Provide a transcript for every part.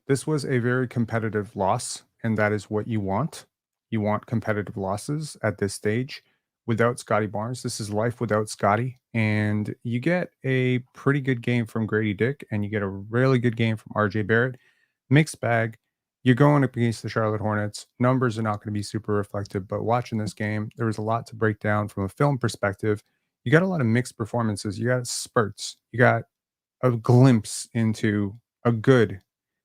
This was a very competitive loss, and that is what you want. You want competitive losses at this stage without Scottie Barnes. This is life without Scottie. And you get a pretty good game from Gradey Dick, and you get a really good game from RJ Barrett. Mixed bag. You're going up against the Charlotte Hornets. Numbers are not going to be super reflective, but watching this game, there was a lot to break down from a film perspective. You got a lot of mixed performances. You got spurts. You got a glimpse into a good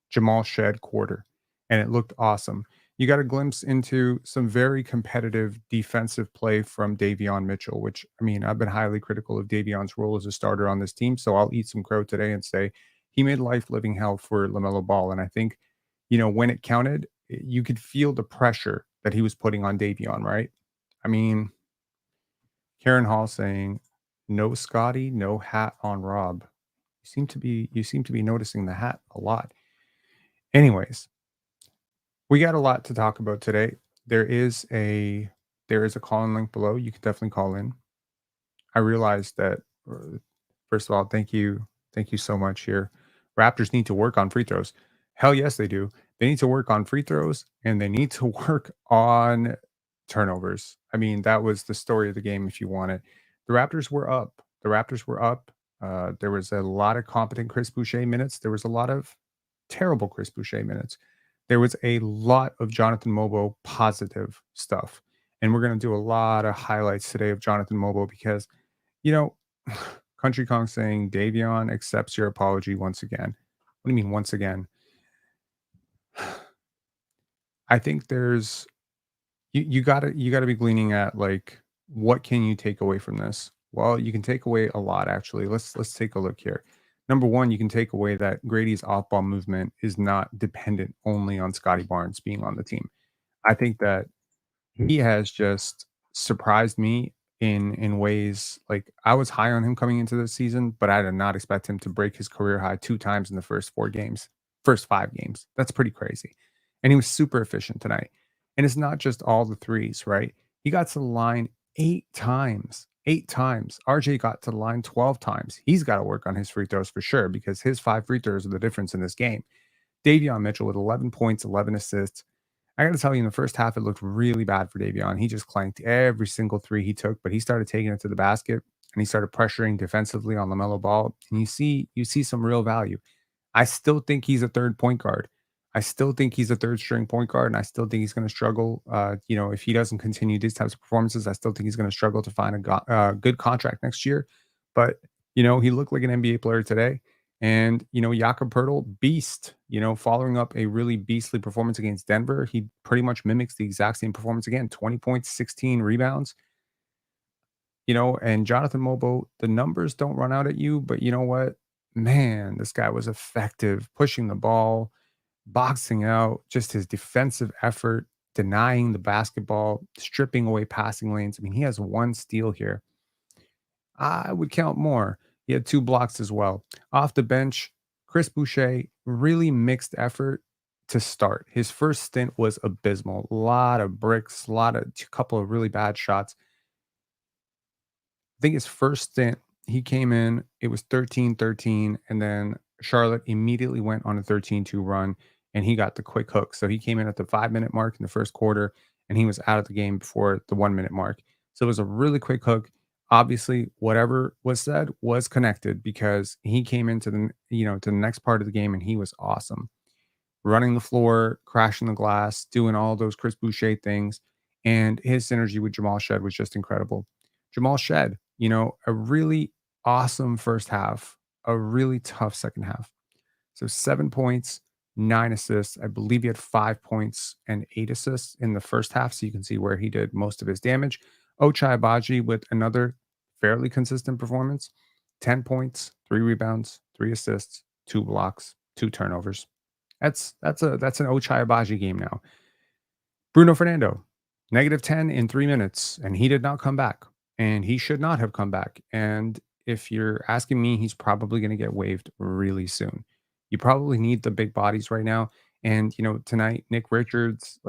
Jamal Shed quarter, and it looked awesome. You got a glimpse into some very competitive defensive play from Davion Mitchell, which I mean, I've been highly critical of Davion's role as a starter on this team. So I'll eat some crow today and say he made life living hell for LaMelo Ball. And I think, when it counted, you could feel the pressure that he was putting on Davion, right? I mean, Karen Hall saying, no Scotty, no hat on Rob. You seem to be noticing the hat a lot. Anyways, we got a lot to talk about today. There is a call-in link below. You can definitely call in. I realized that first of all, thank you so much here. Raptors need to work on free throws. Hell yes, they do. They need to work on free throws and they need to work on turnovers. I mean, that was the story of the game if you want it. The Raptors were up. The Raptors were up. There was a lot of competent Chris Boucher minutes. There was a lot of terrible Chris Boucher minutes. There was a lot of Jonathan Mogbo positive stuff. And we're going to do a lot of highlights today of Jonathan Mogbo because, you know, Country Kong saying Davion accepts your apology once again. What do you mean once again? I think there's you gotta be gleaning at like what can you take away from this? Well, you can take away a lot actually. Let's take a look here. Number one, you can take away that Grady's off-ball movement is not dependent only on Scottie Barnes being on the team. I think that he has just surprised me in ways like I was high on him coming into this season, but I did not expect him to break his career high 2 times in the first 5 games. That's pretty crazy. And he was super efficient tonight. And it's not just all the threes, right? He got to the line 8 times. 8 times. RJ got to the line 12 times. He's got to work on his free throws for sure because his 5 free throws are the difference in this game. Davion Mitchell with 11 points, 11 assists. I got to tell you, in the first half, it looked really bad for Davion. He just clanked every single three he took, but he started taking it to the basket and he started pressuring defensively on LaMelo Ball. And you see some real value. I still think he's a third point guard. I still think he's a third string point guard, and I still think he's going to struggle. If he doesn't continue these types of performances, I still think he's going to struggle to find a good contract next year. But he looked like an NBA player today. And, Jakob Poeltl, beast, following up a really beastly performance against Denver. He pretty much mimics the exact same performance again, 20 points, 16 rebounds. And Jonathan Mogbo, the numbers don't run out at you, but you know what? Man, this guy was effective pushing the ball, boxing out, just his defensive effort, denying the basketball, stripping away passing lanes. I mean, he has 1 steal here. I would count more. He had 2 blocks as well. Off the bench, Chris Boucher, really mixed effort to start. His first stint was abysmal. A lot of bricks, couple of really bad shots. I think his first stint, he came in, it was 13-13, and then Charlotte immediately went on a 13-2 run, and he got the quick hook. So he came in at the 5-minute mark in the first quarter, and he was out of the game before the 1-minute mark. So it was a really quick hook. Obviously, whatever was said was connected because he came into to the next part of the game, and he was awesome. Running the floor, crashing the glass, doing all those Chris Boucher things, and his synergy with Jamal Shed was just incredible. Jamal Shed, a really awesome first half, a really tough second half. So 7 points, 9 assists. I believe he had 5 points and 8 assists in the first half. So you can see where he did most of his damage. Ochai Baji with another fairly consistent performance, 10 points, 3 rebounds, 3 assists, 2 blocks, 2 turnovers. That's an Ochai Abaji game now. Bruno Fernando, -10 in 3 minutes, and he did not come back. And he should not have come back. And if you're asking me, he's probably going to get waived really soon. You probably need the big bodies right now. And tonight, Nick Richards,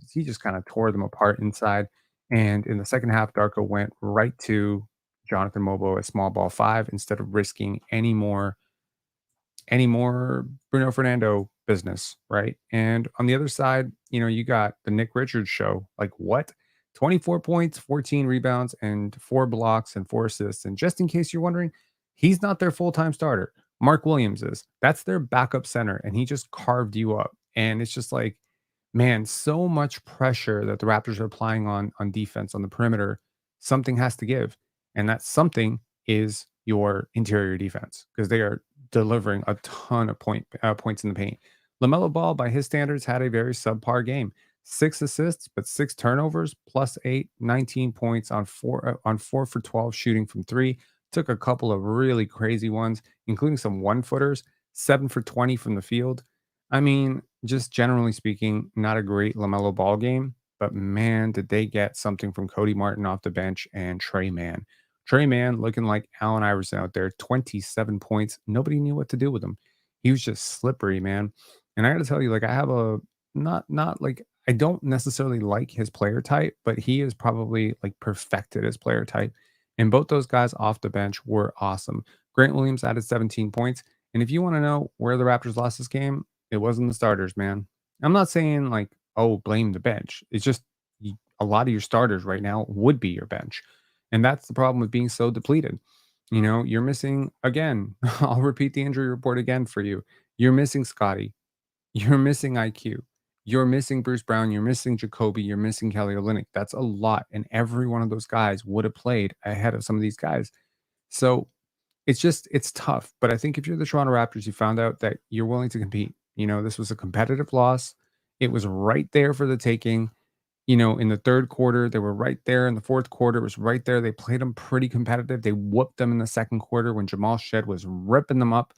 he just kind of tore them apart inside. And in the second half, Darko went right to Jonathan Mogbo at small ball 5 instead of risking any more Bruno Fernando business, right? And on the other side, you got the Nick Richards show. Like what? 24 points, 14 rebounds, and 4 blocks and 4 assists. And just in case you're wondering, he's not their full-time starter. Mark Williams is. That's their backup center, and he just carved you up. And it's just like, man, so much pressure that the Raptors are applying on defense on the perimeter. Something has to give, and that something is your interior defense because they are delivering a ton of points in the paint. LaMelo Ball, by his standards, had a very subpar game. 6 assists, but 6 turnovers, +8, 19 points on 4 for 12 shooting from three. Took a couple of really crazy ones, including some 1-footers, 7 for 20 from the field. I mean, just generally speaking, not a great LaMelo Ball game, but man, did they get something from Cody Martin off the bench and Trey Mann. Trey Mann looking like Allen Iverson out there, 27 points. Nobody knew what to do with him. He was just slippery, man. And I got to tell you, like, I have a not like I don't necessarily like his player type, but he is probably like perfected his player type. And both those guys off the bench were awesome. Grant Williams added 17 points. And if you want to know where the Raptors lost this game, it wasn't the starters, man. I'm not saying like, oh, blame the bench. It's just a lot of your starters right now would be your bench. And that's the problem with being so depleted. You're missing again. I'll repeat the injury report again for you. You're missing Scottie. You're missing IQ. You're missing Bruce Brown. You're missing Jacoby. You're missing Kelly Olynyk. That's a lot. And every one of those guys would have played ahead of some of these guys. So it's tough. But I think if you're the Toronto Raptors, you found out that you're willing to compete. This was a competitive loss. It was right there for the taking. In the third quarter, they were right there. In the fourth quarter, it was right there. They played them pretty competitive. They whooped them in the second quarter when Jamal Shed was ripping them up.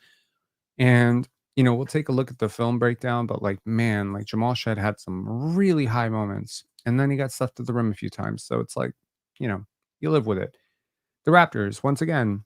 And, we'll take a look at the film breakdown, but like, man, like Jamal Shed had some really high moments. And then he got stuffed to the rim a few times. So it's like, you live with it. The Raptors, once again,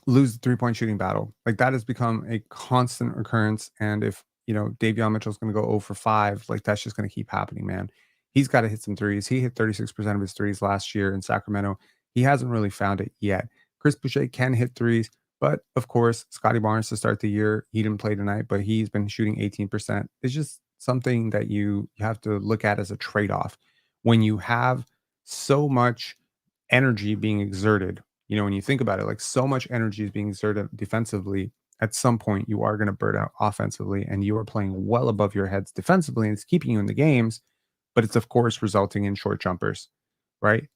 lose the 3-point shooting battle. Like that has become a constant occurrence. And if, Davion Mitchell's going to go 0 for 5, like that's just going to keep happening, man. He's got to hit some threes. He hit 36% of his threes last year in Sacramento. He hasn't really found it yet. Chris Boucher can hit threes, but of course, Scottie Barnes to start the year, he didn't play tonight, but he's been shooting 18%. It's just something that you have to look at as a trade-off. When you have so much energy being exerted, when you think about it, like so much energy is being exerted defensively, at some point you are going to burn out offensively and you are playing well above your heads defensively and it's keeping you in the games, but it's of course resulting in short jumpers, right?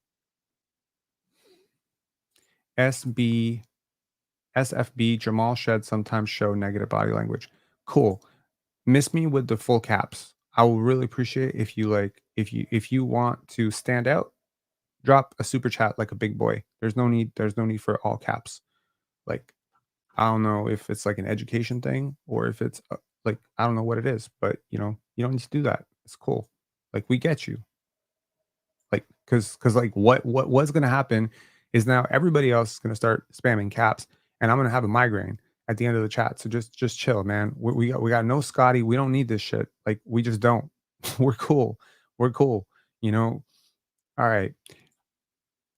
SFB Jamal Shed sometimes show negative body language. Cool. Miss me with the full caps. I will really appreciate if you want to stand out, drop a super chat like a big boy. There's no need for all caps. Like I don't know if it's like an education thing or if it's like I don't know what it is, but you don't need to do that. It's cool. Like we get you. Like cuz like what's going to happen is now everybody else is going to start spamming caps and I'm going to have a migraine at the end of the chat. So just chill, man. We got no Scotty. We don't need this shit. Like we just don't. We're cool. We're cool. All right.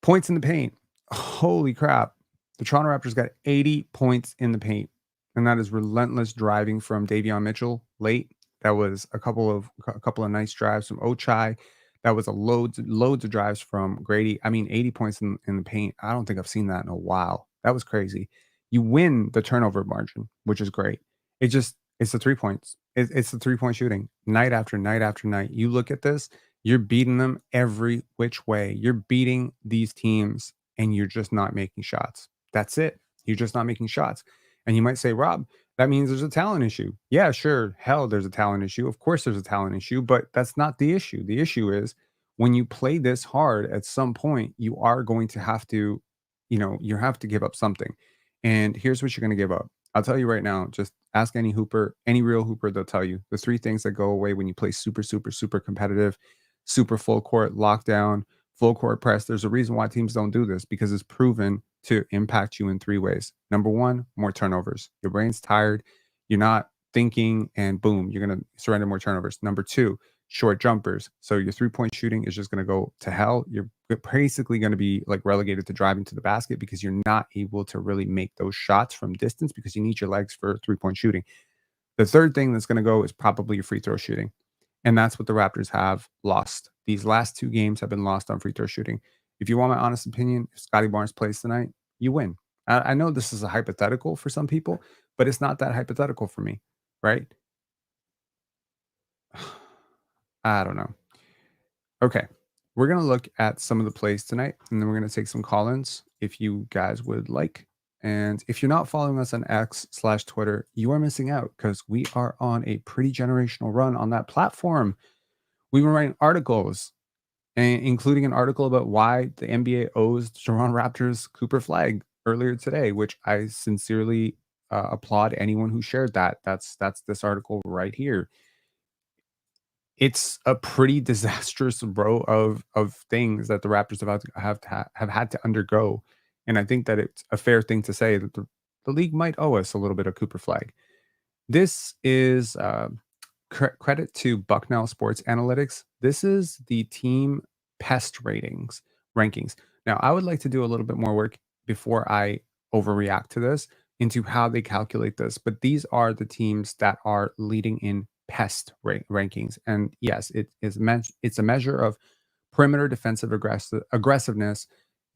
Points in the paint. Holy crap. The Toronto Raptors got 80 points in the paint. And that is relentless driving from Davion Mitchell late. That was a couple of nice drives from Ochai. That was loads of drives from Gradey. I mean, 80 points in the paint. I don't think I've seen that in a while. That was crazy. You win the turnover margin, which is great. It's the 3 points. It's the 3-point shooting night after night after night. You look at this, you're beating them every which way. You're beating these teams and you're just not making shots. That's it. You're just not making shots. And you might say, Rob, that means there's a talent issue. Yeah, sure. Hell, there's a talent issue. Of course there's a talent issue, but that's not the issue. The issue is when you play this hard at some point, you are going to have to, you have to give up something. And here's what you're going to give up. I'll tell you right now, just ask any hooper, any real hooper, they'll tell you the 3 things that go away when you play super, super, super competitive, super full court lockdown, full court press. There's a reason why teams don't do this because it's proven to impact you in 3 ways. Number 1, more turnovers. Your brain's tired. You're not thinking and boom, you're going to surrender more turnovers. Number 2, short jumpers. So your 3-point shooting is just going to go to hell. You're basically going to be like relegated to driving to the basket because you're not able to really make those shots from distance because you need your legs for 3-point shooting. The third thing that's going to go is probably your free throw shooting. And that's what the Raptors have lost. These last 2 games have been lost on free throw shooting. If you want my honest opinion, if Scottie Barnes plays tonight, you win. I know this is a hypothetical for some people, but it's not that hypothetical for me, right? I don't know. Okay. We're going to look at some of the plays tonight, and then we're going to take some call-ins if you guys would like. And if you're not following us on X/Twitter, you are missing out because we are on a pretty generational run on that platform. We've been writing articles, including an article about why the NBA owes the Toronto Raptors Cooper Flag earlier today, which I sincerely applaud anyone who shared that. That's this article right here. It's a pretty disastrous row of things that the Raptors have had to undergo, and I think that it's a fair thing to say that the league might owe us a little bit of Cooper Flag. This is credit to Bucknell Sports Analytics. This is the team pest rankings. Now, I would like to do a little bit more work before I overreact to this into how they calculate this, but these are the teams that are leading in pest rankings. And yes, it's a measure of perimeter defensive aggressiveness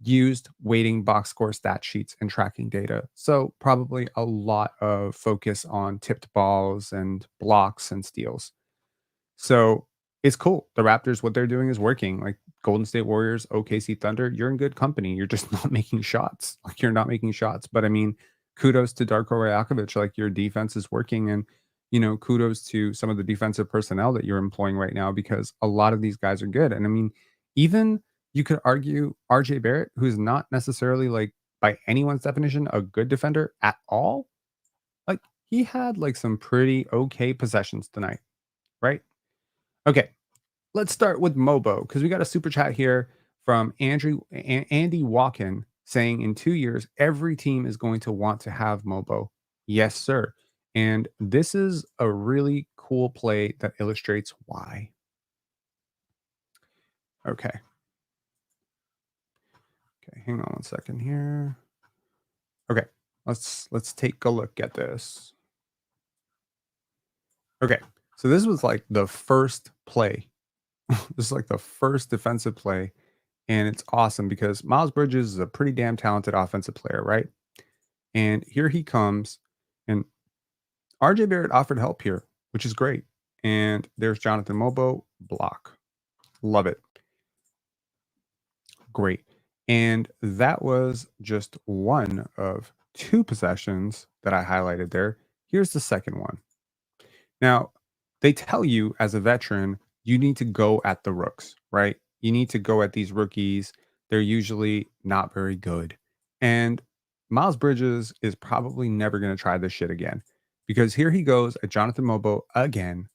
used weighting box score stat sheets and tracking data. So probably a lot of focus on tipped balls and blocks and steals. So it's cool. The Raptors, what they're doing is working. Like Golden State Warriors, OKC Thunder, you're in good company. You're just not making shots. Like you're not making shots. But I mean, kudos to Darko Rajakovic. Like your defense is working. And, kudos to some of the defensive personnel that you're employing right now because a lot of these guys are good. And I mean, even you could argue RJ Barrett, who's not necessarily like by anyone's definition a good defender at all. Like he had like some pretty okay possessions tonight, right? Okay, let's start with Mogbo because we got a super chat here from Andy Walken saying in 2 years, every team is going to want to have Mogbo. Yes, sir. And this is a really cool play that illustrates why. Okay. Okay, hang on one second here. Okay, let's take a look at this. Okay, so this was like the first play. This is like the first defensive play. And it's awesome because Miles Bridges is a pretty damn talented offensive player, right? And here he comes, and RJ Barrett offered help here, which is great. And there's Jonathan Mogbo, block. Love it. Great. And that was just one of 2 possessions that I highlighted there. Here's the second one. Now, they tell you as a veteran, you need to go at the rooks, right? You need to go at these rookies. They're usually not very good. And Miles Bridges is probably never going to try this shit again because here he goes at Jonathan Mogbo again.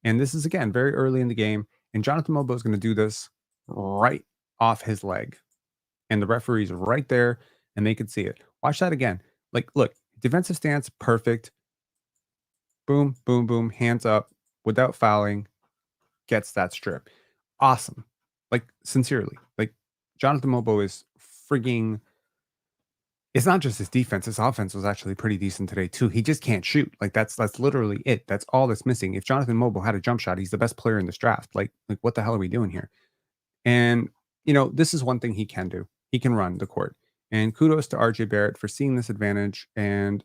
And this is again very early in the game. And Jonathan Mogbo is going to do this right off his leg. And the referee's right there and they can see it. Watch that again. Like, look, defensive stance, perfect. Boom, boom, boom, hands up without fouling, gets that strip. Awesome. Like, sincerely. Like, Jonathan Mogbo is frigging. It's not just his defense, his offense was actually pretty decent today, too. He just can't shoot. Like, that's literally it. That's all that's missing. If Jonathan Mogbo had a jump shot, he's the best player in this draft. Like what the hell are we doing here? And, this is one thing he can do. He can run the court. And kudos to RJ Barrett for seeing this advantage and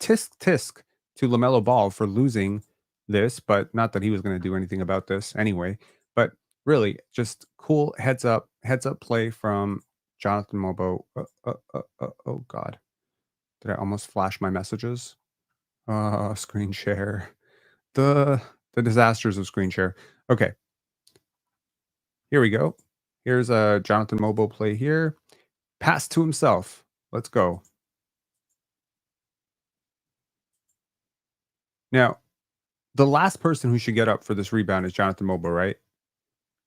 tisk to LaMelo Ball for losing this, but not that he was going to do anything about this anyway. But really, just cool heads up play from Jonathan Mogbo. Oh God, did I almost flash my messages? Screen share. The disasters of screen share. Okay, here we go. Here's a Jonathan Mogbo play here. Pass to himself. Let's go. Now, the last person who should get up for this rebound is Jonathan Mogbo, right?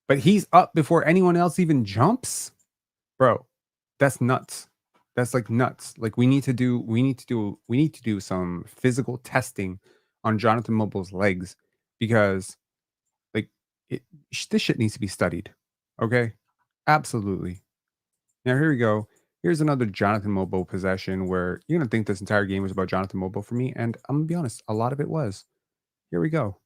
But he's up before anyone else even jumps? Bro, that's nuts. That's like nuts. Like we need to do some physical testing on Jonathan Mogbo's legs because like this shit needs to be studied. Okay? Absolutely. Now here we go. Here's another Jonathan Mogbo possession where you're gonna think this entire game was about Jonathan Mogbo for me, and I'm gonna be honest, a lot of it was. Here we go.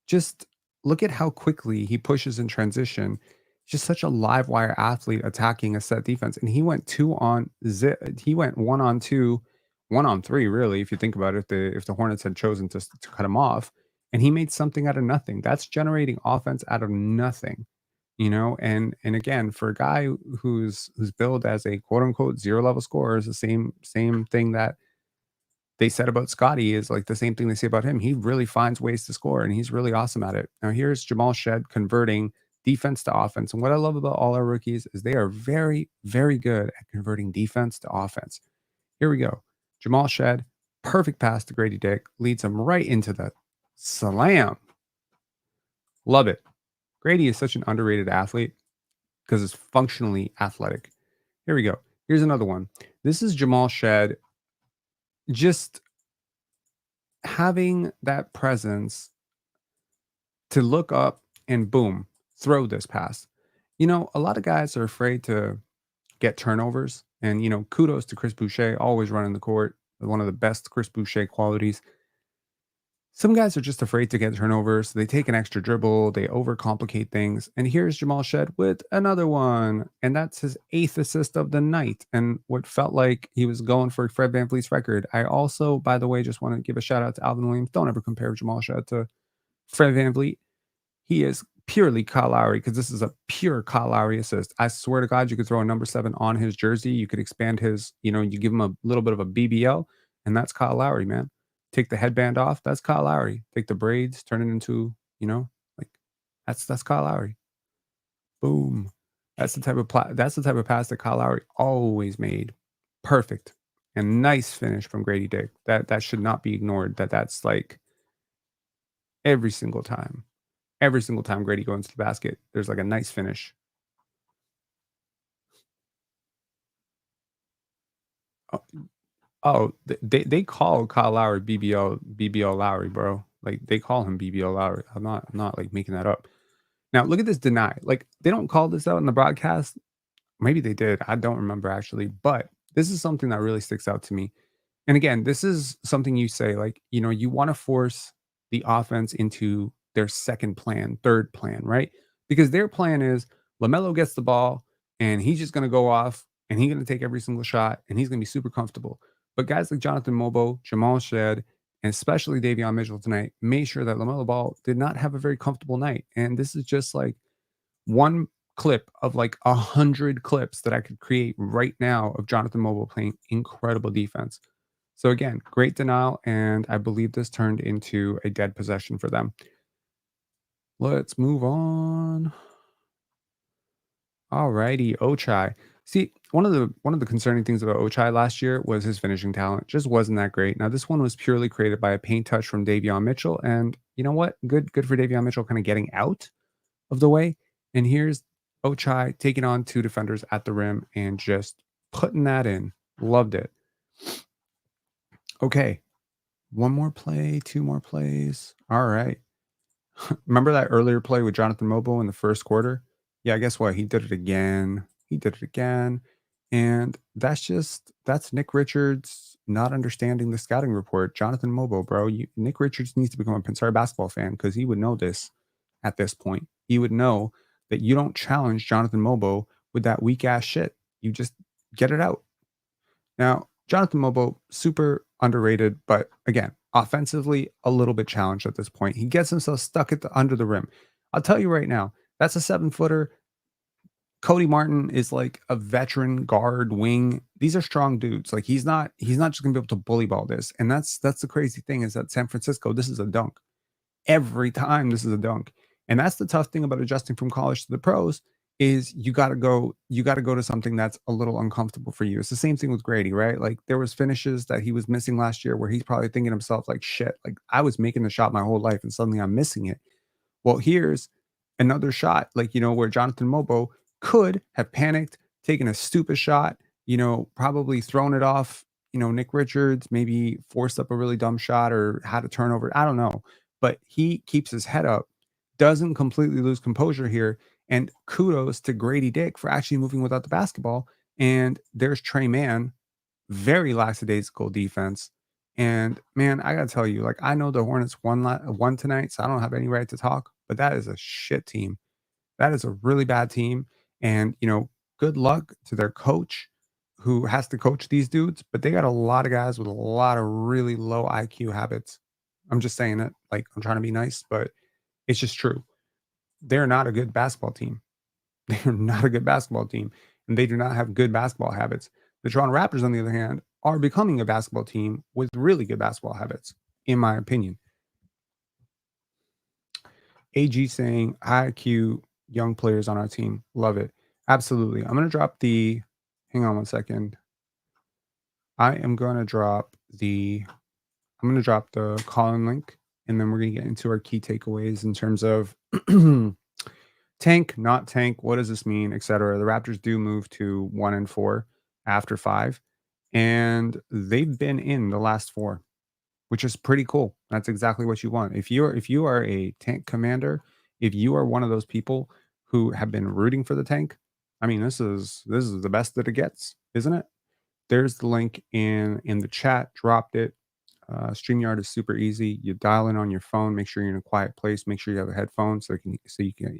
Just look at how quickly he pushes in transition. Just such a live wire athlete attacking a set defense. And he went he went 1-on-2, 1-on-3, really, if you think about it, if the Hornets had chosen to cut him off, and he made something out of nothing. That's generating offense out of nothing. And again, for a guy who's billed as a quote unquote zero level scorer, is the same thing that they said about Scottie is like the same thing they say about him. He really finds ways to score and he's really awesome at it. Now here's Jamal Shed converting defense to offense. And what I love about all our rookies is they are very, very good at converting defense to offense. Here we go. Jamal Shed, perfect pass to Gradey Dick, leads him right into the slam. Love it. Gradey is such an underrated athlete because it's functionally athletic. Here we go. Here's another one. This is Jamal Shed just having that presence to look up and boom, throw this pass. A lot of guys are afraid to get turnovers. And, kudos to Chris Boucher, always running the court. One of the best Chris Boucher qualities. Some guys are just afraid to get turnovers. So they take an extra dribble, they overcomplicate things. And here's Jamal Shed with another one. And that's his 8th assist of the night. And what felt like he was going for Fred VanVleet's record. I also, by the way, just want to give a shout out to Alvin Williams. Don't ever compare Jamal Shed to Fred VanVleet. He is purely Kyle Lowry because this is a pure Kyle Lowry assist. I swear to God, you could throw a number 7 on his jersey. You could expand you give him a little bit of a BBL, and that's Kyle Lowry, man. Take the headband off, that's Kyle Lowry. Take the braids, turn it into, like that's Kyle Lowry. Boom. That's the type of pass that Kyle Lowry always made. Perfect. And nice finish from Gradey Dick. That should not be ignored. That's like every single time. Every single time Gradey goes into the basket, there's like a nice finish. Oh, they call Kyle Lowry BBL Lowry, bro. Like they call him BBL Lowry. I'm not like making that up. Now look at this deny. Like they don't call this out in the broadcast. Maybe they did. I don't remember actually, but this is something that really sticks out to me. And again, this is something you say, like, you want to force the offense into their second plan, third plan, right? Because their plan is LaMelo gets the ball and he's just going to go off and he's going to take every single shot and he's going to be super comfortable. But guys like Jonathan Mogbo, Jamal Shed, and especially Davion Mitchell tonight made sure that LaMelo Ball did not have a very comfortable night. And this is just like one clip of like 100 clips that I could create right now of Jonathan Mogbo playing incredible defense. So again, great denial, and I believe this turned into a dead possession for them. Let's move on. Alrighty, Ochai. See, one of the concerning things about Ochai last year was his finishing talent. Just wasn't that great. Now this one was purely created by a paint touch from Davion Mitchell, and you know what? Good for Davion Mitchell kind of getting out of the way. And here's Ochai taking on 2 defenders at the rim and just putting that in. Loved it. Okay. One more play, 2 more plays. All right. Remember that earlier play with Jonathan Mogbo in the first quarter? Yeah, guess what? He did it again. He did it again. And that's Nick Richards not understanding the scouting report. Jonathan Mogbo, bro. Nick Richards needs to become a Pinsar basketball fan because he would know this at this point. He would know that you don't challenge Jonathan Mogbo with that weak ass shit. You just get it out. Now, Jonathan Mogbo, super underrated, but again, offensively, a little bit challenged at this point. He gets himself stuck under the rim. I'll tell you right now, that's a 7-footer. Cody Martin is like a veteran guard wing. These are strong dudes. Like he's not just gonna be able to bully ball this. And that's the crazy thing is that San Francisco, this is a dunk. Every time this is a dunk. And that's the tough thing about adjusting from college to the pros is you got to go to something that's a little uncomfortable for you. It's the same thing with Gradey, right? Like there was finishes that he was missing last year where he's probably thinking to himself like shit, like I was making the shot my whole life and suddenly I'm missing it. Well, here's another shot, like, where Jonathan Mogbo could have panicked, taken a stupid shot, probably thrown it off, Nick Richards, maybe forced up a really dumb shot or had a turnover. I don't know. But he keeps his head up, doesn't completely lose composure here. And kudos to Gradey Dick for actually moving without the basketball. And there's Trey Mann, very lackadaisical defense. And man, I gotta tell you, like I know the Hornets won tonight, so I don't have any right to talk. But that is a shit team. That is a really bad team. And good luck to their coach, who has to coach these dudes. But they got a lot of guys with a lot of really low IQ habits. I'm just saying it. Like I'm trying to be nice, but it's just true. They're not a good basketball team. They're not a good basketball team, and they do not have good basketball habits. The Toronto Raptors, on the other hand, are becoming a basketball team with really good basketball habits, in my opinion. AG saying high IQ young players on our team. Love it. Absolutely. I'm going to drop the, hang on one second. I'm going to drop the call-in link, and then we're going to get into our key takeaways in terms of tank, not tank. What does this mean, etc. The Raptors do move to 1-4 after 5, and they've been in the last 4, which is pretty cool. That's exactly what you want. If you are a tank commander, if you are one of those people who have been rooting for the tank, I mean, this is the best that it gets, isn't it? There's the link in the chat. Dropped it. StreamYard is super easy. You dial in on your phone. Make sure you're in a quiet place. Make sure you have a headphone so you can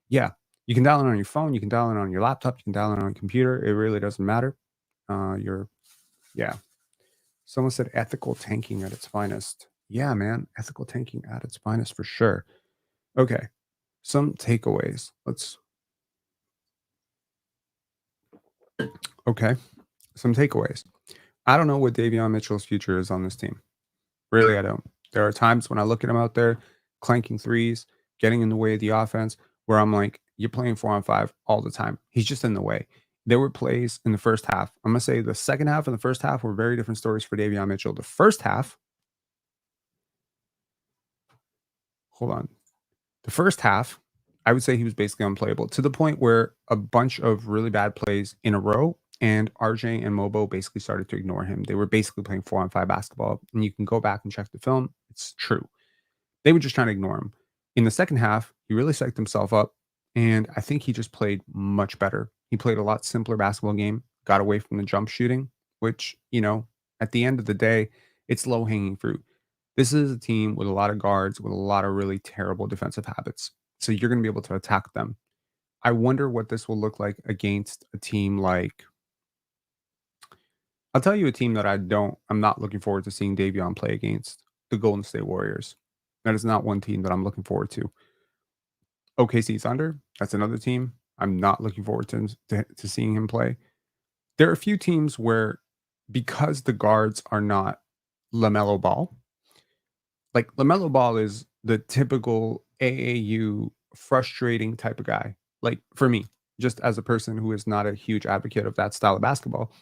yeah, you can dial in on your phone. You can dial in on your laptop. You can dial in on your computer. It really doesn't matter. Yeah. Someone said ethical tanking at its finest. Yeah, man, ethical tanking at its finest for sure. Okay, some takeaways. Okay, some takeaways. I don't know what Davion Mitchell's future is on this team. Really, I don't. There are times when I look at him out there clanking threes, getting in the way of the offense, where I'm like, you're playing 4-on-5 all the time. He's just in the way. There were plays in the first half. I'm gonna say the second half and the first half were very different stories for Davion Mitchell. The first half, hold on. The first half, I would say he was basically unplayable to the point where a bunch of really bad plays in a row, and RJ and Mogbo basically started to ignore him. They were basically playing 4-on-5 basketball, and you can go back and check the film. It's true. They were just trying to ignore him. In the second half, he really psyched himself up, and I think he just played much better. He played a lot simpler basketball game, got away from the jump shooting, which, at the end of the day, it's low hanging fruit. This is a team with a lot of guards with a lot of really terrible defensive habits. So you're going to be able to attack them. I wonder what this will look like against a team like, I'll tell you a team that I'm not looking forward to seeing Davion play against, the Golden State Warriors. That is not one team that I'm looking forward to. OKC Thunder, that's another team I'm not looking forward to seeing him play. There are a few teams where, because the guards are not LaMelo Ball, like LaMelo Ball is the typical AAU frustrating type of guy. Like for me, just as a person who is not a huge advocate of that style of basketball,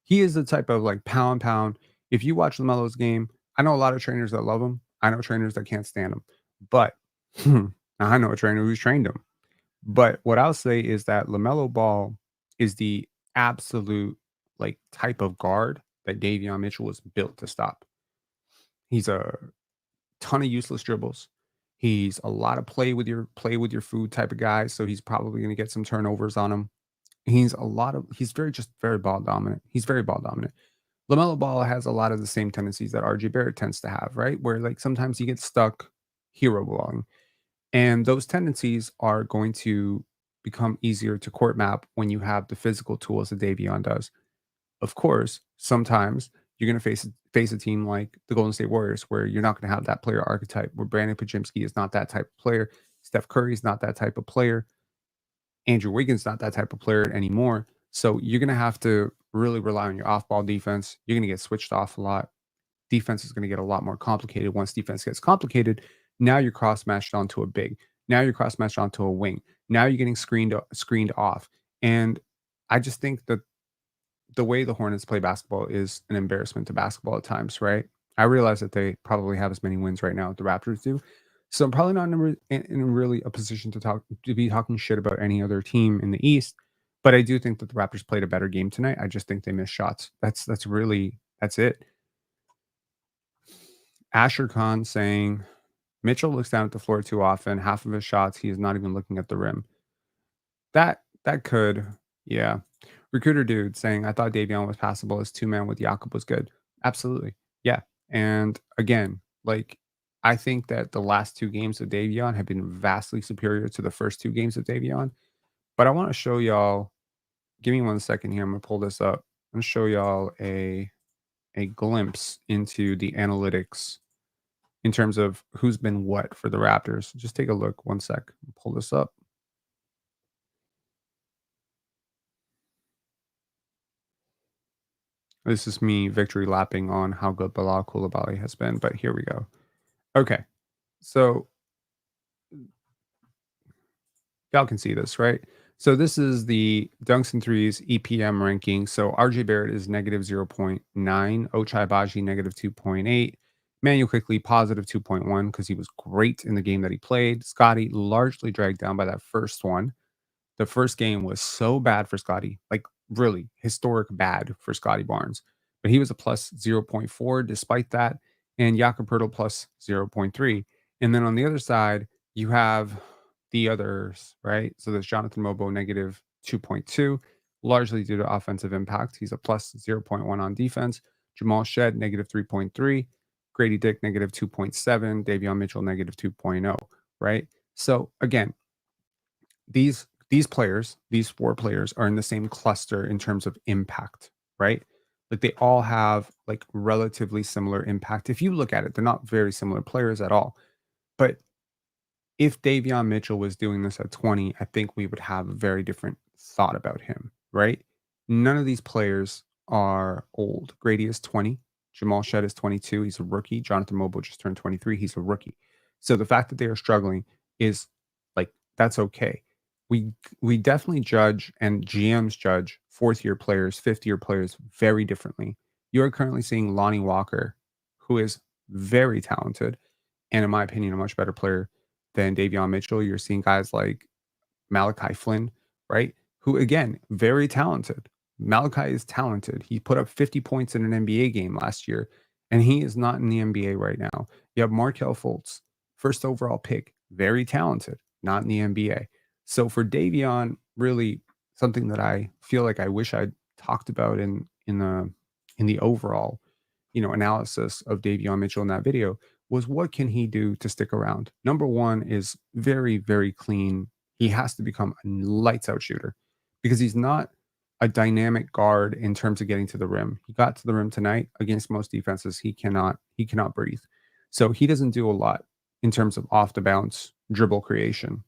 he is the type of like pound pound. If you watch LaMelo's game, I know a lot of trainers that love him. I know trainers that can't stand him, but I know a trainer who's trained him. But what I'll say is that LaMelo Ball is the absolute like type of guard that Davion Mitchell was built to stop. He's a ton of useless dribbles. He's a lot of play with your food type of guy, so he's probably going to get some turnovers on him. He's very ball dominant. He's very ball dominant. LaMelo Ball has a lot of the same tendencies that RJ Barrett tends to have, right? Where like sometimes he gets stuck hero balling. And those tendencies are going to become easier to court map when you have the physical tools that Davion does. Of course, sometimes you're going to face a team like the Golden State Warriors, where you're not going to have that player archetype. Where Brandon Pajimski is not that type of player, Steph Curry is not that type of player, Andrew Wiggins not that type of player anymore. So you're going to have to really rely on your off-ball defense. You're going to get switched off a lot. Defense is going to get a lot more complicated. Once defense gets complicated, now you're cross-matched onto a big. Now you're cross-matched onto a wing. Now you're getting screened off. And I just think that the way the Hornets play basketball is an embarrassment to basketball at times, right? I realize that they probably have as many wins right now as the Raptors do. So I'm probably not in really a position to be talking shit about any other team in the East. But I do think that the Raptors played a better game tonight. I just think they missed shots. That's it. Asher Khan saying Mitchell looks down at the floor too often. Half of his shots, he is not even looking at the rim. That could, yeah. Recruiter dude saying, I thought Davion was passable as two man with Jakob was good. Absolutely. Yeah. And again, like I think that the last two games of Davion have been vastly superior to the first two games of Davion. But I want to show y'all, give me one second here. I'm gonna pull this up and show y'all a glimpse into the analytics in terms of who's been what for the Raptors. Just take a look. One sec. Pull this up. This is me victory lapping on how good Bilal Coulibaly has been, but here we go. Okay. So y'all can see this, right? So this is the dunks and threes EPM ranking. So RJ Barrett is negative 0.9, Ochai Baji negative 2.8, Manuel Quickly positive 2.1 because he was great in the game that he played. Scottie largely dragged down by that first one. The first game was so bad for Scottie, like really historic bad for Scottie Barnes. But he was a plus zero point 0.4 despite that, and Jakob Poeltl plus zero point 0.3. And then on the other side, you have the others, right? So there's Jonathan Mogbo negative 2.2, largely due to offensive impact. He's a plus zero point 0.1 on defense. Jamal Shed negative 3.3, Gradey Dick negative 2.7, Davion Mitchell negative 2.0, right? So again, these players, these four players are in the same cluster in terms of impact, right? Like they all have like relatively similar impact. If you look at it, they're not very similar players at all. But if Davion Mitchell was doing this at 20, I think we would have a very different thought about him, right? None of these players are old. Grady is 20. Jamal Shed is 22. He's a rookie. Jonathan Mogbo just turned 23. He's a rookie. So the fact that they are struggling is like that's okay. We we definitely judge and GMs judge fourth year players, fifth year players very differently. You are currently seeing Lonnie Walker, who is very talented and in my opinion, a much better player than Davion Mitchell. You're seeing guys like Malachi Flynn, right? Who again, very talented. Malachi is talented. He put up 50 points in an NBA game last year, and he is not in the NBA right now. You have Markel Fultz, first overall pick, very talented, not in the NBA. So for Davion, really something that I feel like I wish I'd talked about in the overall, analysis of Davion Mitchell in that video was what can he do to stick around? Number one is very, very clean. He has to become a lights out shooter because he's not a dynamic guard in terms of getting to the rim. He got to the rim tonight against most defenses. He cannot breathe. So he doesn't do a lot in terms of off the bounce dribble creation.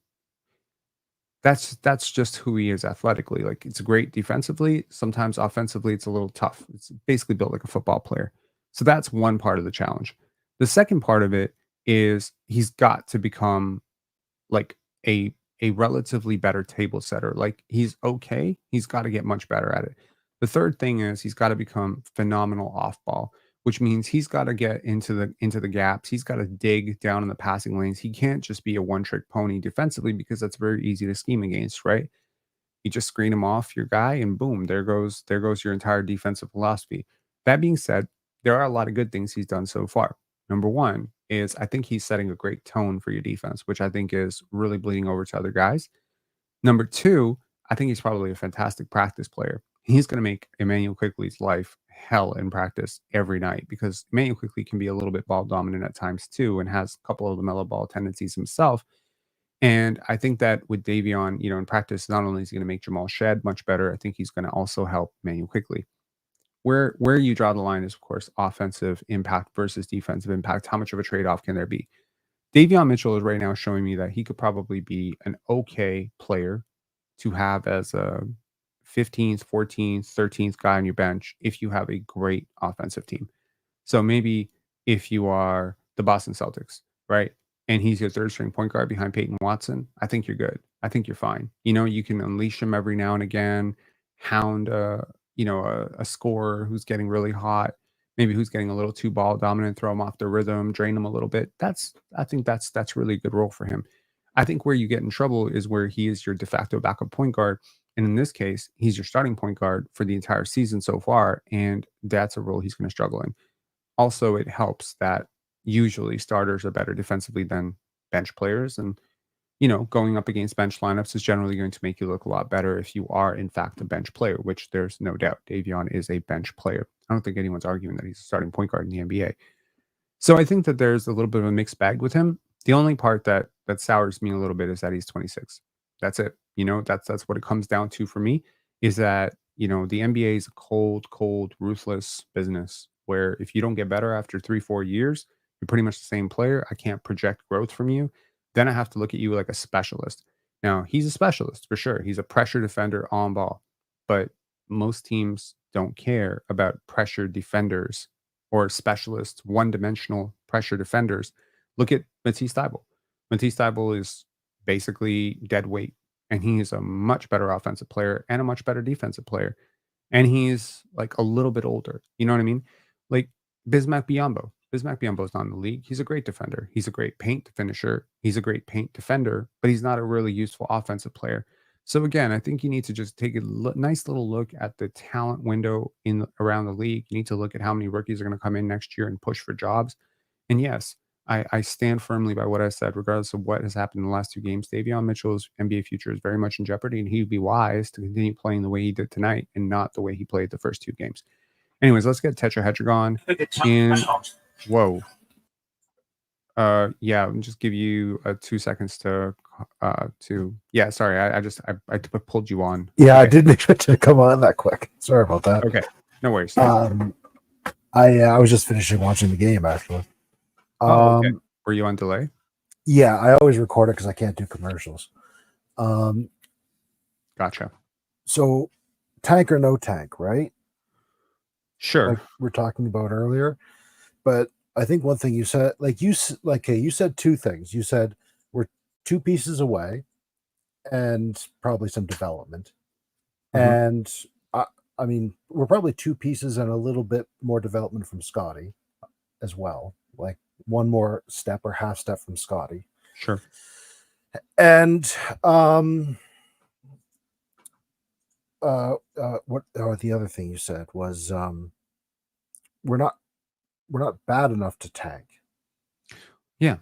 That's just who he is athletically. Like it's great defensively. Sometimes offensively, it's a little tough. It's basically built like a football player. So that's one part of the challenge. The second part of it is he's got to become like a relatively better table setter. Like he's okay. He's got to get much better at it. The third thing is he's got to become phenomenal off ball, which means he's got to get into the gaps. He's got to dig down in the passing lanes. He can't just be a one trick pony defensively because that's very easy to scheme against, right? You just screen him off your guy and boom, there goes your entire defensive philosophy. That being said, there are a lot of good things he's done so far. Number one is I think he's setting a great tone for your defense, which I think is really bleeding over to other guys. Number two, I think he's probably a fantastic practice player. He's going to make Immanuel Quickly's life hell in practice every night because Immanuel Quickly can be a little bit ball dominant at times too and has a couple of LaMelo Ball tendencies himself. And I think that with Davion, in practice, not only is he going to make Jamal Shed much better, I think he's going to also help Immanuel Quickly. Where you draw the line is, of course, offensive impact versus defensive impact. How much of a trade-off can there be? Davion Mitchell is right now showing me that he could probably be an okay player to have as a 15th, 14th, 13th guy on your bench if you have a great offensive team. So maybe if you are the Boston Celtics, right? And he's your third string point guard behind Peyton Watson, I think you're good. I think you're fine. You can unleash him every now and again, hound a scorer who's getting really hot, maybe who's getting a little too ball dominant, throw him off the rhythm, drain him a little bit. I think that's really a good role for him. I think where you get in trouble is where he is your de facto backup point guard. And in this case, he's your starting point guard for the entire season so far. And that's a role he's going to struggle in. Also, it helps that usually starters are better defensively than bench players. And going up against bench lineups is generally going to make you look a lot better if you are, in fact, a bench player, which there's no doubt. Davion is a bench player. I don't think anyone's arguing that he's a starting point guard in the NBA. So I think that there's a little bit of a mixed bag with him. The only part that sours me a little bit is that he's 26. That's it. That's what it comes down to for me, is that, the NBA is a cold, cold, ruthless business where if you don't get better after 3, 4 years, you're pretty much the same player. I can't project growth from you. Then I have to look at you like a specialist. Now, he's a specialist for sure. He's a pressure defender on ball, but most teams don't care about pressure defenders or specialist one-dimensional pressure defenders. Look at Matisse Thybulle. Matisse Thybulle is basically dead weight, and he is a much better offensive player and a much better defensive player. And he's like a little bit older. You know what I mean? Like Bismack Biyombo. Bismack Biyombo is not in the league. He's a great defender. He's a great paint finisher. He's a great paint defender, but he's not a really useful offensive player. So again, I think you need to just take a nice little look at the talent window around the league. You need to look at how many rookies are going to come in next year and push for jobs. And yes, I stand firmly by what I said, regardless of what has happened in the last 2 games. Davion Mitchell's NBA future is very much in jeopardy, and he'd be wise to continue playing the way he did tonight and not the way he played the first 2 games. Anyways, let's get Tetrahedron. And whoa. Yeah, I'll just give you 2 seconds to yeah, sorry, I pulled you on. Yeah, okay. I didn't expect to come on that quick. Sorry about that. Okay, no worries. I was just finishing watching the game actually. Okay. Were you on delay? Yeah, I always record it because I can't do commercials. Gotcha. So, tank or no tank, right? Sure. Like we're talking about earlier, but I think one thing you said, you said 2 things. You said we're 2 pieces away, and probably some development. Mm-hmm. And I mean, we're probably 2 pieces and a little bit more development from Scottie as well. Like one more step or half step from Scottie. Sure. And what the other thing you said was we're not bad enough to tank. Yeah.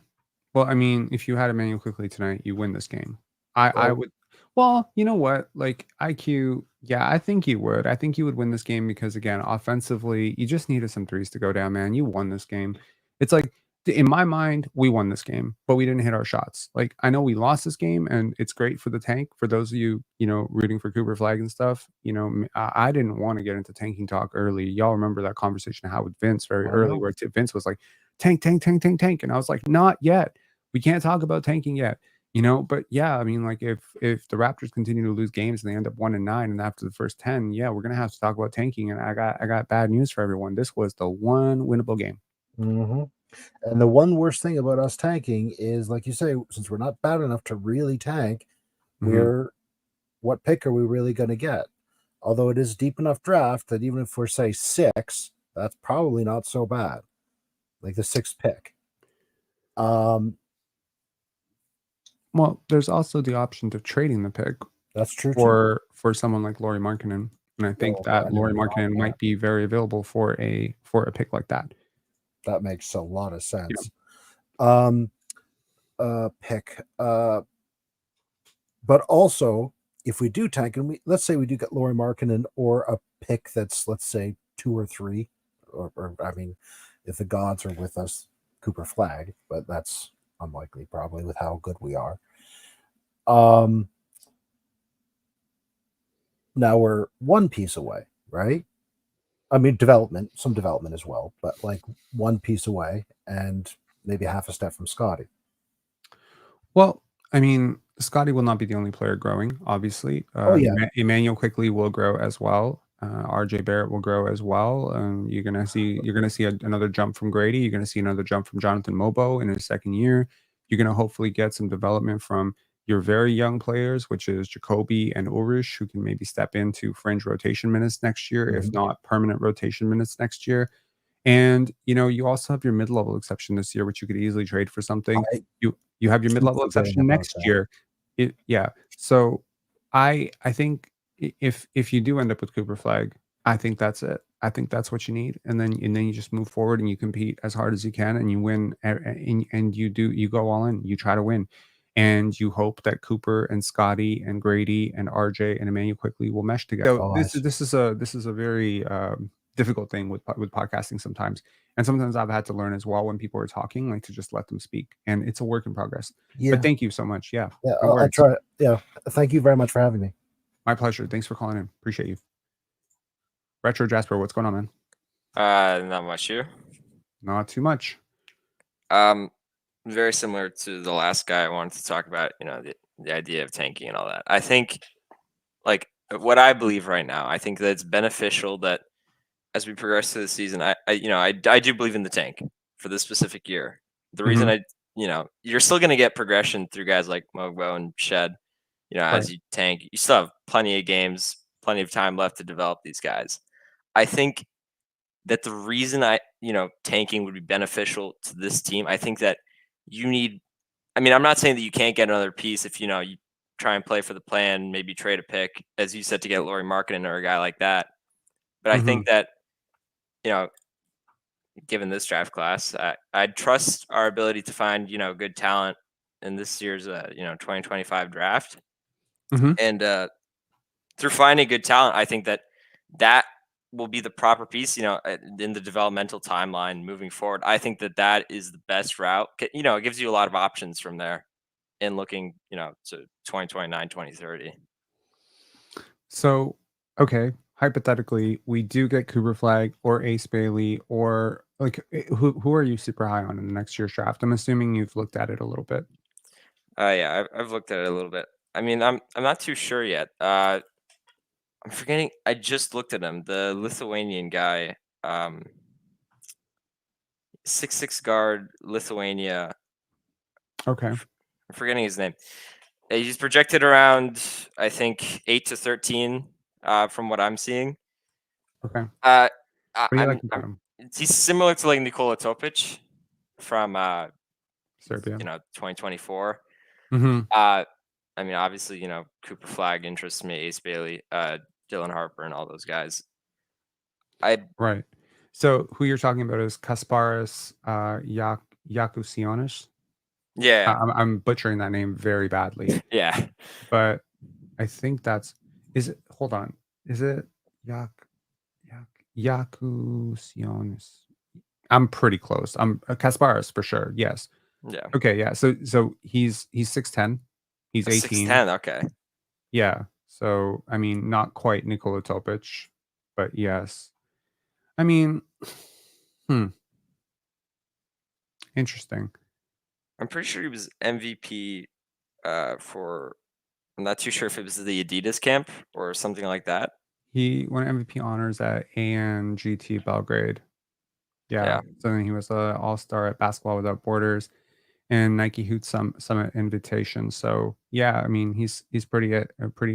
Well, I mean, if you had Immanuel Quickly tonight, you win this game. I would. Well, you know what? Like IQ, yeah, I think you would. I think you would win this game because, again, offensively, you just needed some threes to go down, man. You won this game. It's like, in my mind, we won this game, but we didn't hit our shots. Like, I know we lost this game, and it's great for the tank. For those of you, rooting for Cooper Flag and stuff, I didn't want to get into tanking talk early. Y'all remember that conversation I had with Vince very early, where Vince was like, tank, tank, tank, tank, tank. And I was like, not yet. We can't talk about tanking yet. But yeah, I mean, like if the Raptors continue to lose games and they end up 1-9, and after the first 10, yeah, we're gonna have to talk about tanking. And I got bad news for everyone. This was the one winnable game. Mm-hmm. And the one worst thing about us tanking is, like you say, since we're not bad enough to really tank, what pick are we really going to get? Although it is deep enough draft that even if we're say 6, that's probably not so bad. Like the 6th pick. Well, there's also the option of trading the pick. That's true for someone like Lauri Markkanen, and I think that Lauri Markkanen might be very available for a pick like that. That makes a lot of sense. Yeah. Pick. But also, if we do tank, and let's say we do get Lauri Markkanen or a pick that's, let's say, 2 or 3, or I mean, if the gods are with us, Cooper Flag, but that's unlikely probably with how good we are. Now we're 1 piece away, right? I mean, some development as well, but like 1 piece away and maybe half a step from Scottie. Well, I mean, Scottie will not be the only player growing, obviously. Immanuel Quickly will grow as well. RJ Barrett will grow as well. You're gonna see another jump from Gradey. You're gonna see another jump from Jonathan Mogbo in his 2nd year. You're gonna hopefully get some development from your very young players, which is Jacoby and Ulrich, who can maybe step into fringe rotation minutes next year, if not permanent rotation minutes next year. And you also have your mid-level exception this year, which you could easily trade for something. You have your mid-level exception next year. So I think if you do end up with Cooper Flag, I think that's it. I think that's what you need, and then you just move forward and you compete as hard as you can, and you win, and you go all in. You try to win. and you hope that Cooper and Scottie and Gradey and RJ and Immanuel Quickly will mesh together. So this is a very difficult thing with podcasting sometimes, and sometimes I've had to learn as well when people are talking, like to just let them speak, and it's a work in progress. Yeah. But thank you so much. Yeah, I'll try. Yeah, thank you very much for having me. My pleasure. Thanks for calling in. Appreciate you. Retro Jasper, what's going on, man? Not much. You? Not too much. Very similar to the last guy. I wanted to talk about, the idea of tanking and all that. I think, like, what I believe right now, I think that it's beneficial that as we progress through the season, I do believe in the tank for this specific year. The reason you're still going to get progression through guys like Mogbo and Shed. As you tank, you still have plenty of games, plenty of time left to develop these guys. I think that the reason tanking would be beneficial to this team, I think that you need. I mean, I'm not saying that you can't get another piece if you try and play for the plan, maybe trade a pick, as you said, to get Lauri Markkanen or a guy like that. But I think that given this draft class, I'd trust our ability to find good talent in this year's 2025 draft. And through finding good talent, I think that will be the proper piece, in the developmental timeline moving forward. I think that is the best route. It gives you a lot of options from there in looking, to 2029, 2030. So, okay, hypothetically, we do get Cooper Flag or Ace Bailey, or like who are you super high on in the next year's draft? I'm assuming you've looked at it a little bit. Yeah, I've looked at it a little bit. I mean, I'm not too sure yet. I'm forgetting. I just looked at him, the Lithuanian guy, 6'6" guard, Lithuania. Okay. I'm forgetting his name. He's projected around, I think, 8 to 13, from what I'm seeing. Okay. What do you like about him? He's similar to like Nikola Topic from Serbia. 2024. I mean, obviously, Cooper Flag interests me, Ace Bailey, Dylan Harper, and all those guys. Right. So who you're talking about is Kasparas Yakusionis. Yeah. I'm butchering that name very badly. Yeah. But I think hold on. Is it Yakusionis? I'm pretty close. I'm Kasparas for sure. Yes. Yeah. Okay. Yeah. So he's 6'10". He's 18. 6'10". Okay. Yeah. So I mean, not quite Nikola Topic, but yes. I mean, interesting. I'm pretty sure he was MVP for. I'm not too sure if it was the Adidas camp or something like that. He won MVP honors at ANGT Belgrade. Yeah. So then he was an all-star at Basketball Without Borders and Nike Hoot Summit Invitation. So yeah, I mean, he's pretty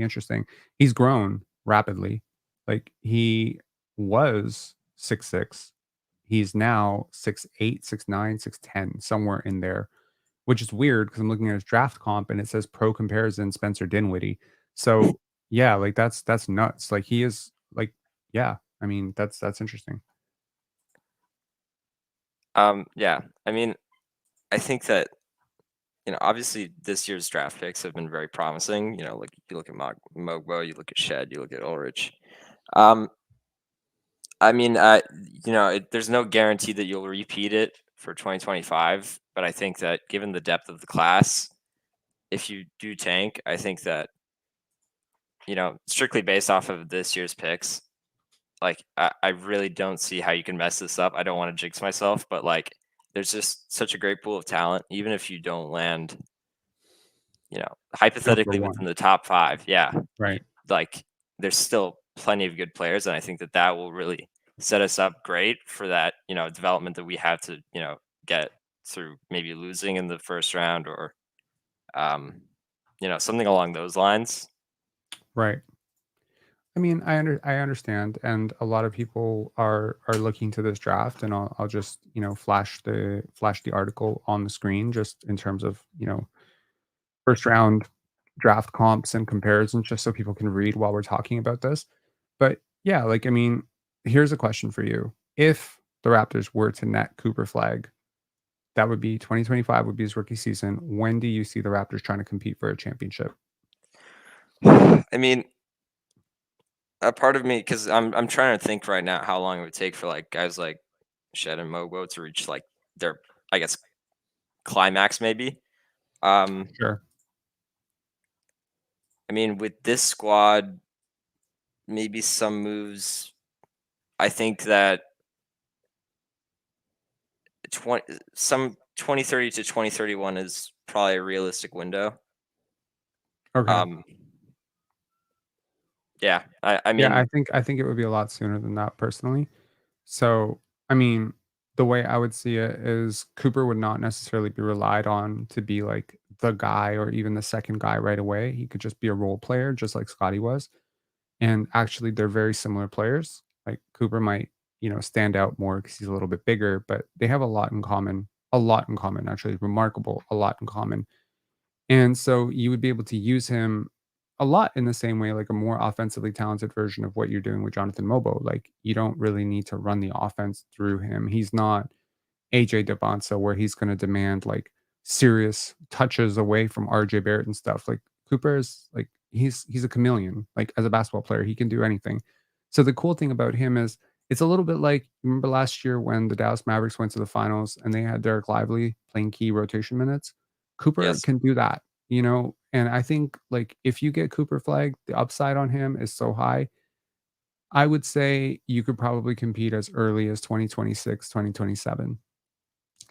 interesting. He's grown rapidly. Like he was 6'6". He's now 6'8", 6'9", 6'10", somewhere in there, which is weird because I'm looking at his draft comp and it says pro comparison Spencer Dinwiddie. So yeah, like that's nuts. Like he is like, yeah, I mean, that's interesting. Yeah, I mean, I think that, obviously this year's draft picks have been very promising. Like you look at Mogbo, you look at Shed, you look at Ulrich. I mean, there's no guarantee that you'll repeat it for 2025, but I think that given the depth of the class, if you do tank, I think that, strictly based off of this year's picks, like I really don't see how you can mess this up. I don't want to jinx myself, but like there's just such a great pool of talent, even if you don't land, hypothetically within the top 5. Yeah. Right. Like there's still plenty of good players. And I think that will really set us up great for that, development that we have to, get through maybe losing in the first round or, something along those lines. Right. I mean, I understand, and a lot of people are looking to this draft, and I'll just flash the article on the screen just in terms of first round draft comps and comparisons, just so people can read while we're talking about this. But yeah, like I mean, here's a question for you: if the Raptors were to net Cooper Flag, That would be 2025 would be his rookie season. When do you see the Raptors trying to compete for a championship? I mean, a part of me, because I'm trying to think right now how long it would take for like guys like Shed and Mogbo to reach like their, I guess, climax maybe. Sure. I mean, with this squad, maybe some moves. I think that 2030 to 2031 is probably a realistic window. Okay. Yeah, I Yeah, mean, I think it would be a lot sooner than that personally. So, I mean, the way I would see it is Cooper would not necessarily be relied on to be like the guy or even the second guy right away. He could just be a role player, just like Scotty was. And actually, they're very similar players. Like Cooper might, stand out more because he's a little bit bigger, but they have a lot in common. A lot in common, actually, remarkable, a lot in common. And so you would be able to use him a lot in the same way, like a more offensively talented version of what you're doing with Jonathan Mobo. Like you don't really need to run the offense through him. He's not AJ Debonsa where he's going to demand like serious touches away from RJ Barrett and stuff. Like Cooper is like he's a chameleon. Like as a basketball player, he can do anything. So the cool thing about him is it's a little bit like remember last year when the Dallas Mavericks went to the finals and they had Derek Lively playing key rotation minutes. Cooper yes. can do that, and I think like if you get Cooper flagged, the upside on him is so high. I would say you could probably compete as early as 2026, 2027.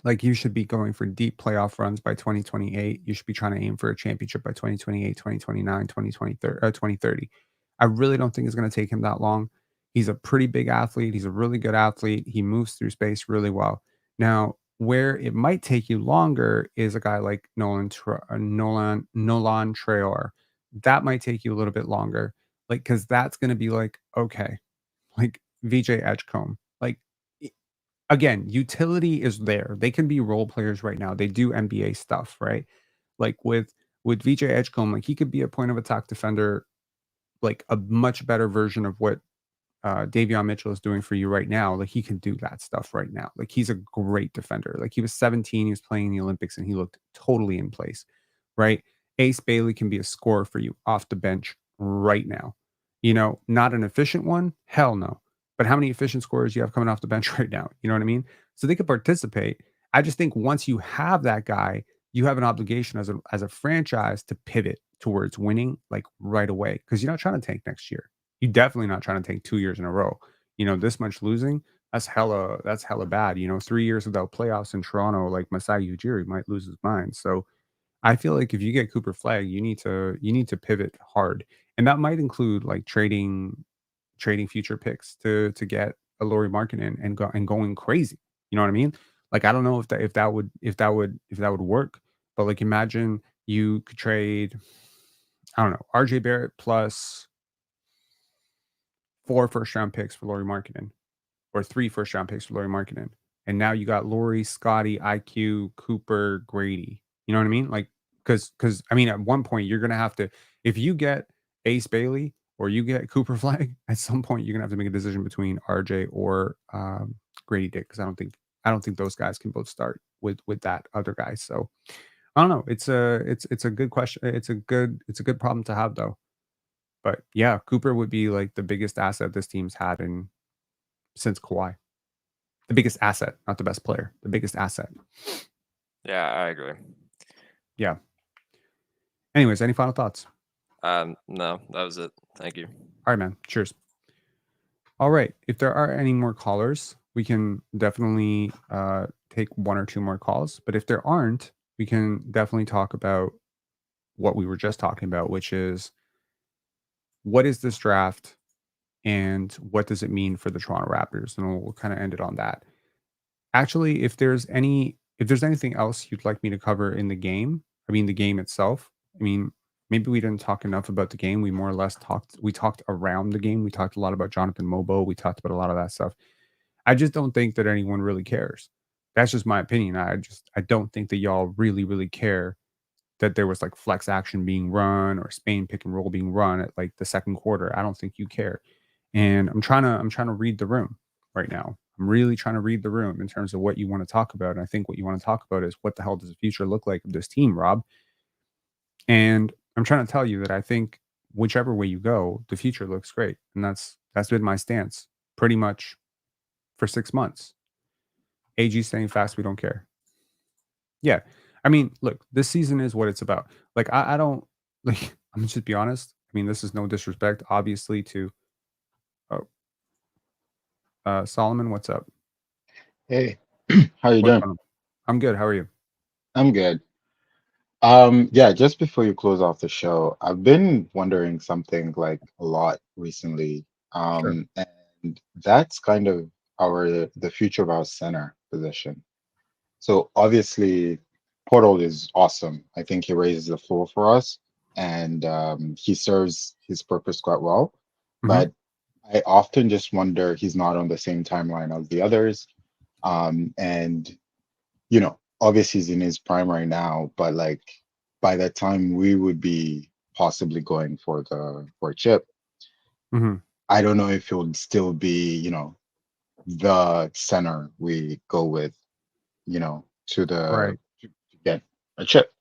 Like, you should be going for deep playoff runs by 2028. You should be trying to aim for a championship by 2028, 2029, 2030. I really don't think it's gonna take him that long. He's a pretty big athlete. He's a really good athlete. He moves through space really well. Now, where it might take you longer is a guy like Nolan Traore. That might take you a little bit longer, like, because that's gonna be like, okay, like VJ Edgecombe. Like, again, utility is there. They can be role players right now. They do NBA stuff, right? Like with VJ Edgecombe, like he could be a point of attack defender, like a much better version of what Davion Mitchell is doing for you right now. Like he can do that stuff right now. Like he's a great defender. Like he was 17, he was playing in the Olympics, and he looked totally in place, right? Ace Bailey can be a scorer for you off the bench right now. Not an efficient one, hell no. But how many efficient scorers you have coming off the bench right now? You know what I mean? So they could participate. I just think once you have that guy, you have an obligation as a franchise to pivot towards winning like right away because you're not trying to tank next year. You're definitely not trying to take 2 years in a row. This much losing, that's hella bad. 3 years without playoffs in Toronto, like Masai Ujiri might lose his mind. So I feel like if you get Cooper Flag, you need to pivot hard. And that might include like trading future picks to get a Laurie Markkinen and going crazy. You know what I mean? Like I don't know if that would work, but like imagine you could trade, I don't know, RJ Barrett plus 4 first-round picks for Laurie Markkinen, or 3 first-round picks for Laurie Markkinen, and now you got Laurie, Scotty, IQ, Cooper, Grady. You know what I mean? Like, because I mean, at one point you're gonna have to, if you get Ace Bailey or you get Cooper Flag, at some point you're gonna have to make a decision between RJ or Gradey Dick because I don't think those guys can both start with that other guy. So I don't know. It's a good question. It's a good problem to have though. But yeah, Cooper would be like the biggest asset this team's had in since Kawhi. The biggest asset, not the best player. The biggest asset. Yeah, I agree. Yeah. Anyways, any final thoughts? No, that was it. Thank you. All right, man. Cheers. All right. If there are any more callers, we can definitely take 1 or 2 more calls. But if there aren't, we can definitely talk about what we were just talking about, which is what is this draft and what does it mean for the Toronto Raptors? And we'll kind of end it on that. Actually, if there's anything else you'd like me to cover in the game, I mean the game itself. I mean, maybe we didn't talk enough about the game. We more or less talked around the game. We talked a lot about Jonathan Mobo. We talked about a lot of that stuff. I just don't think that anyone really cares. That's just my opinion. I don't think that y'all really, really care that there was like flex action being run or Spain pick and roll being run at like the second quarter. I don't think you care. And I'm trying to read the room right now. I'm really trying to read the room in terms of what you want to talk about. And I think what you want to talk about is what the hell does the future look like of this team, Rob? And I'm trying to tell you that I think whichever way you go, the future looks great. And that's been my stance pretty much for 6 months. AG staying fast, we don't care. Yeah. I mean, look, this season is what it's about. Like, I don't like I'm just be honest. I mean, this is no disrespect, obviously, to oh, Solomon. What's up? Hey, how you What's doing? going on? I'm good. How are you? I'm good. Yeah, just before you close off the show, I've been wondering something like a lot recently. Sure. And that's kind of the future of our center position. So obviously, Portal is awesome. I think he raises the floor for us, and he serves his purpose quite well. Hmm. But I often just wonder he's not on the same timeline as the others. And obviously he's in his prime right now, but like by that time we would be possibly going for a chip. Hmm. I don't know if it would still be, the center we go with, to Right. get a chip.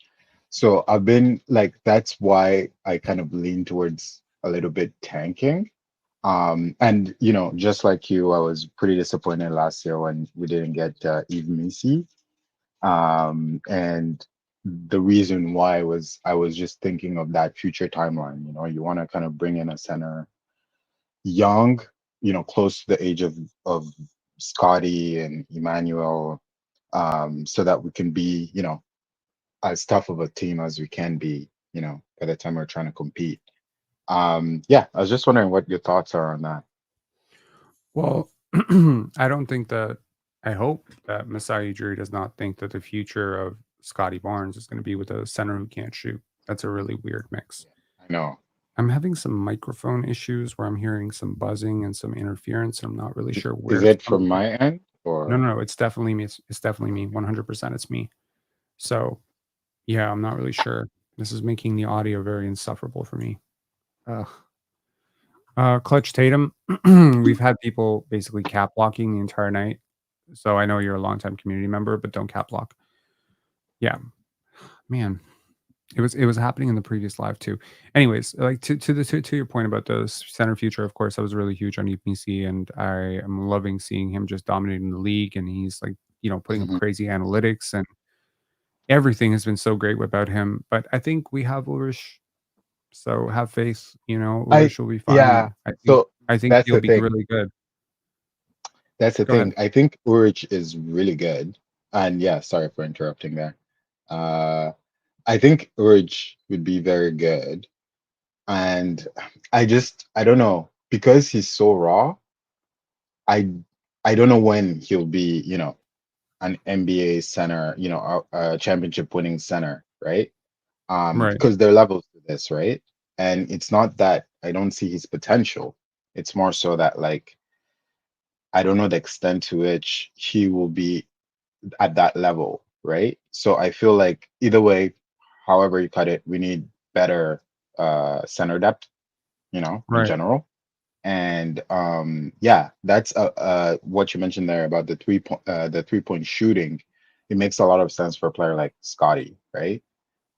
So I've been like, that's why I kind of lean towards a little bit tanking. And just like you, I was pretty disappointed last year when we didn't get Eve Missy. And the reason why was I was just thinking of that future timeline. You want to kind of bring in a center young, close to the age of Scottie and Immanuel, so that we can be, as tough of a team as we can be, by the time we're trying to compete. Yeah, I was just wondering what your thoughts are on that. Well, I don't think that. I hope that Masai Ujiri does not think that the future of Scottie Barnes is going to be with a center who can't shoot. That's a really weird mix. I know. I'm having some microphone issues where I'm hearing some buzzing and some interference. I'm not really sure Is where it's it coming from from. my end No, or? no, no. It's definitely me. It's definitely me. 100%. It's me. So yeah, I'm not really sure. This is making the audio very insufferable for me. Ugh. Clutch Tatum. We've had people basically cap blocking the entire night. So I know you're a longtime community member, but don't cap block. Yeah, man. It was happening in the previous live too. Anyways, like to your point about the center future, of course, I was really huge on EPC, and I am loving seeing him just dominating the league, and he's like putting up Mhm. crazy analytics, and everything has been so great about him. But I think we have Ulrich, so have faith. I Ulrich will be Yeah. fine. I think So I think that's he'll the be thing. really good. That's the Go ahead. thing. I think Urich is really good. And yeah, sorry for interrupting there. Uh, I think Urich would be very good. And I don't know, because he's so raw, I I don't know when he'll be, an NBA center, a championship winning center, right? Right. Because there are levels to this, right? And it's not that I don't see his potential. It's more so that like I don't know the extent to which he will be at that level, right? So I feel like either way, however you cut it, we need better center depth, in Right. general. And yeah, that's what you mentioned there about the 3-point shooting. It makes a lot of sense for a player like Scotty, right?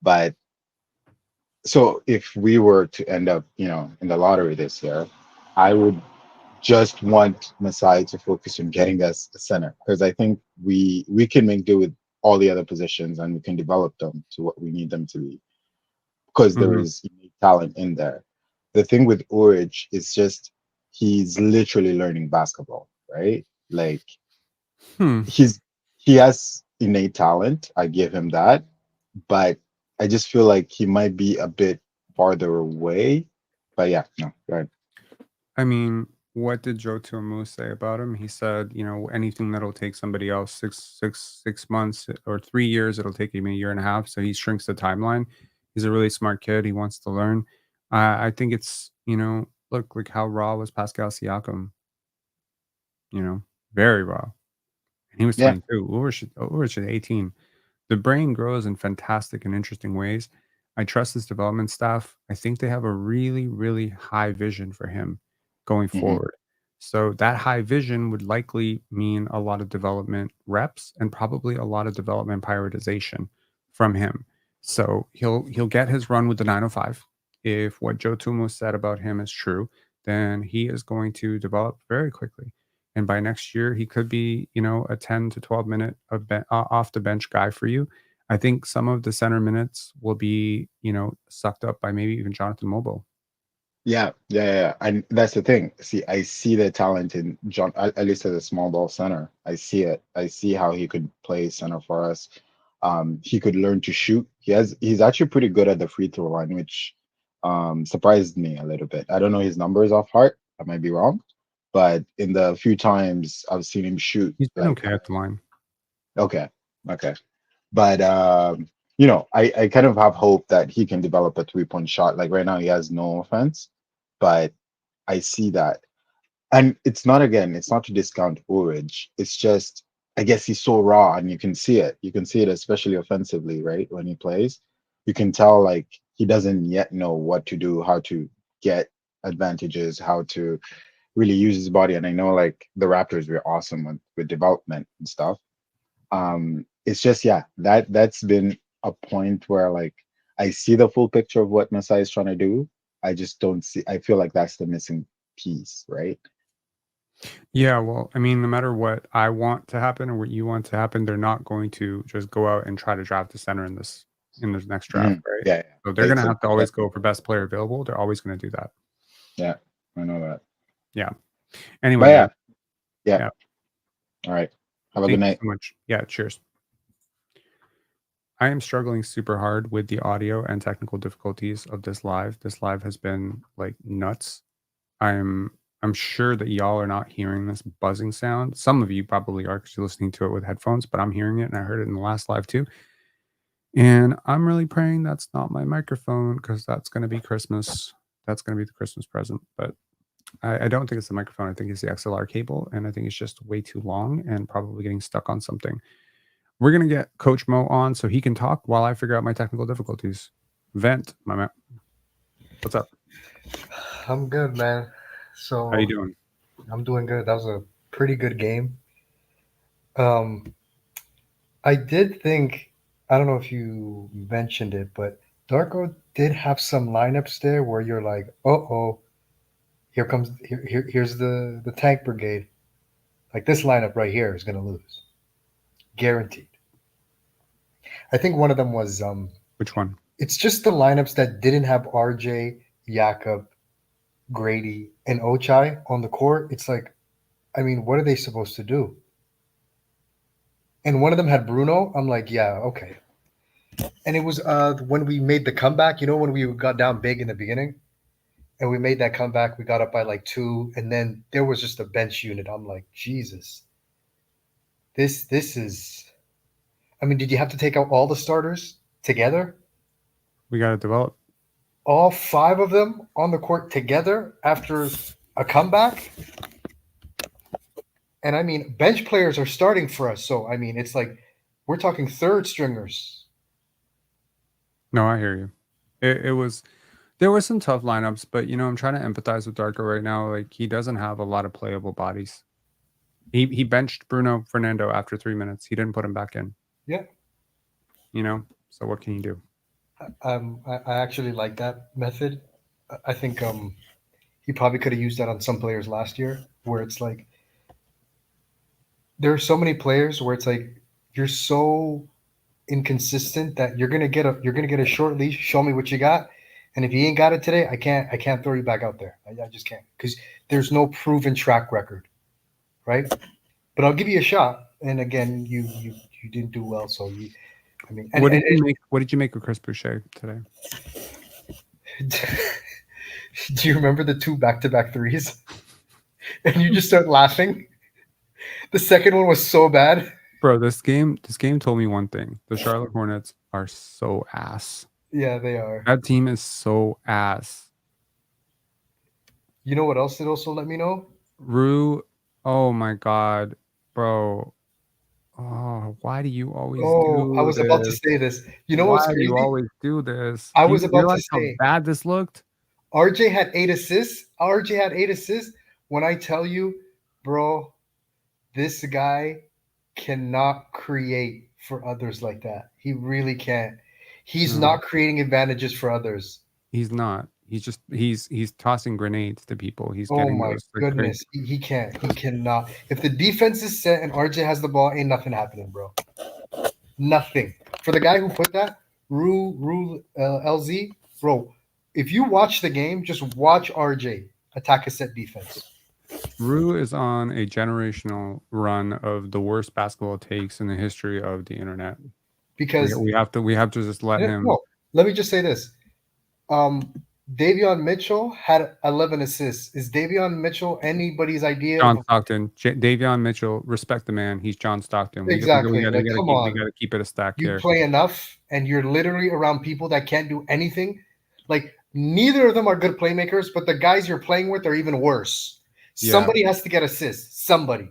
But so if we were to end up, in the lottery this year, I would just want Masai to focus on getting us a center, because I think we can make do with all the other positions and we can develop them to what we need them to be, because there Hmm. is unique talent in there. The thing with Orich is just he's literally learning basketball, right? Like Hmm. he's he has innate talent. I give him that, but I just feel like he might be a bit farther away. But yeah, no, right. I mean, what did Joe Tuamu say about him? He said, anything that'll take somebody else 6 months or 3 years, it'll take him a year and a half. So he shrinks the timeline. He's a really smart kid. He wants to learn. I think it's, look like how raw was Pascal Siakam, you know, very raw. And he was Yeah. 22. Ulrich is 18. The brain grows in fantastic and interesting ways. I trust his development staff. I think they have a really, really high vision for him going Hmm. forward. So that high vision would likely mean a lot of development reps and probably a lot of development prioritization from him. So he'll get his run with the 905. If what Joe Tumo said about him is true, then he is going to develop very quickly. And by next year, he could be, a 10 to 12 minute off the bench guy for you. I think some of the center minutes will be, sucked up by maybe even Jonathan Mogbo. Yeah. And that's the thing. See, I see the talent in John, at least as a small ball center. I see it. I see how he could play center for us. He could learn to shoot. He's actually pretty good at the free throw line, which surprised me a little bit. I don't know his numbers off heart. I might be wrong, but in the few times I've seen him shoot, He's been okay at the line. Okay. But I kind of have hope that he can develop a 3-point shot. Like right now, he has no offense, but I see that. And it's not to discount Ulrich. It's just, I guess he's so raw and you can see it. You can see it, especially offensively, right? When he plays, you can tell like he doesn't yet know what to do, how to get advantages, how to really use his body. And I know like the Raptors were awesome with development and stuff. It's just, that's been a point where like I see the full picture of what Masai is trying to do. I just don't see, I feel like that's the missing piece, right? Yeah, well, I mean, no matter what I want to happen or what you want to happen, they're not going to just go out and try to draft the center in this next draft, right? Yeah. So they're going to have to always go for best player available. They're always going to do that. Yeah, I know that. Yeah. Anyway. Yeah. All right. Have a good night. Thank you so much. Yeah, cheers. I am struggling super hard with the audio and technical difficulties of this live. This live has been like nuts. I'm sure that y'all are not hearing this buzzing sound. Some of you probably are because you're listening to it with headphones, but I'm hearing it and I heard it in the last live too. And I'm really praying that's not my microphone because that's going to be Christmas. That's going to be the Christmas present. But I don't think it's the microphone. I think it's the XLR cable. And I think it's just way too long and probably getting stuck on something. We're going to get Coach Mo on so he can talk while I figure out my technical difficulties. Vent, my man. What's up? I'm good, man. So how you doing? I'm doing good. That was a pretty good game. I did think, I don't know if you mentioned it, but Darko did have some lineups there where you're like, here's the tank brigade. Like this lineup right here is gonna lose. Guaranteed. I think one of them was which one? It's just the lineups that didn't have RJ, Jakob, Gradey, and Ochai on the court. It's like, I mean, what are they supposed to do? And one of them had Bruno. I'm like, yeah, okay. And it was when we made the comeback, when we got down big in the beginning and we made that comeback, we got up by like 2, and then there was just a bench unit. I'm like, Jesus, this is, I mean, did you have to take out all the starters together? We got to develop. All 5 of them on the court together after a comeback? And I mean, bench players are starting for us. So, I mean, it's like we're talking third stringers. No, I hear you. There were some tough lineups, but, I'm trying to empathize with Darko right now. Like, he doesn't have a lot of playable bodies. He benched Bruno Fernando after 3 minutes. He didn't put him back in. Yeah. So what can you do? I actually like that method. I think he probably could have used that on some players last year, where it's like there are so many players where it's like you're so inconsistent that you're gonna get a short leash. Show me what you got, and if you ain't got it today, I can't throw you back out there. I just can't, because there's no proven track record, right? But I'll give you a shot. And again, you didn't do well, so you. I mean, what did you make of Chris Boucher today? Do you remember the 2 back-to-back threes? And you just start laughing. The second one was so bad. Bro, this game told me one thing. The Charlotte Hornets are so ass. Yeah, they are. That team is so ass. You know what else it also let me know? Rue, oh my God, bro. Oh, why do you always do I was this? about to say this. You know what's crazy? Why do you always do this? I was about to say how bad this looked? RJ had 8 assists. RJ had 8 assists when I tell you, bro, this guy cannot create for others like that. He really can't. He's No. not creating advantages for others. He's not. He's just he's tossing grenades to people. He's Oh getting my those like, goodness. He can't. He cannot. If the defense is set and RJ has the ball, ain't nothing happening, bro. Nothing. For the guy who put that, Rule LZ, bro, if you watch the game, just watch RJ attack a set defense. Rue is on a generational run of the worst basketball takes in the history of the internet. Because We have to just let him. No, let me just say this. Davion Mitchell had 11 assists. Is Davion Mitchell anybody's idea? John Stockton, Davion Mitchell, respect the man. He's John Stockton. Exactly. We got on. to keep it a stack You here. play enough, and you're literally around people that can't do anything. Like, neither of them are good playmakers, but the guys you're playing with are even worse. Yeah. Somebody has to get assists. Somebody.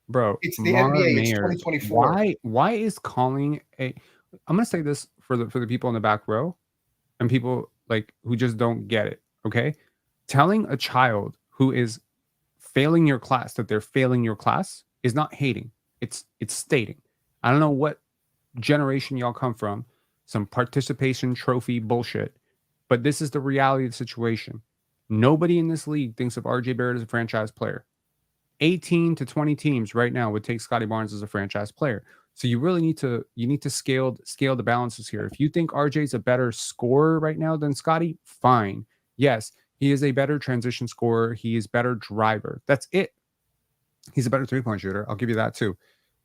Bro, It's the NBA. It's Mayers, 2024. Why is calling a? I'm gonna say this for the people in the back row, and people like who just don't get it. Okay, telling a child who is failing your class that they're failing your class is not hating. It's stating. I don't know what generation y'all come from, some participation trophy bullshit, but this is the reality of the situation. Nobody in this league thinks of RJ Barrett as a franchise player. 18 to 20 teams right now would take Scottie Barnes as a franchise player. So you really need to scale the balances here. If you think RJ's a better scorer right now than Scottie, fine. Yes, he is a better transition scorer. He is better driver. That's it. He's a better three-point shooter. I'll give you that too.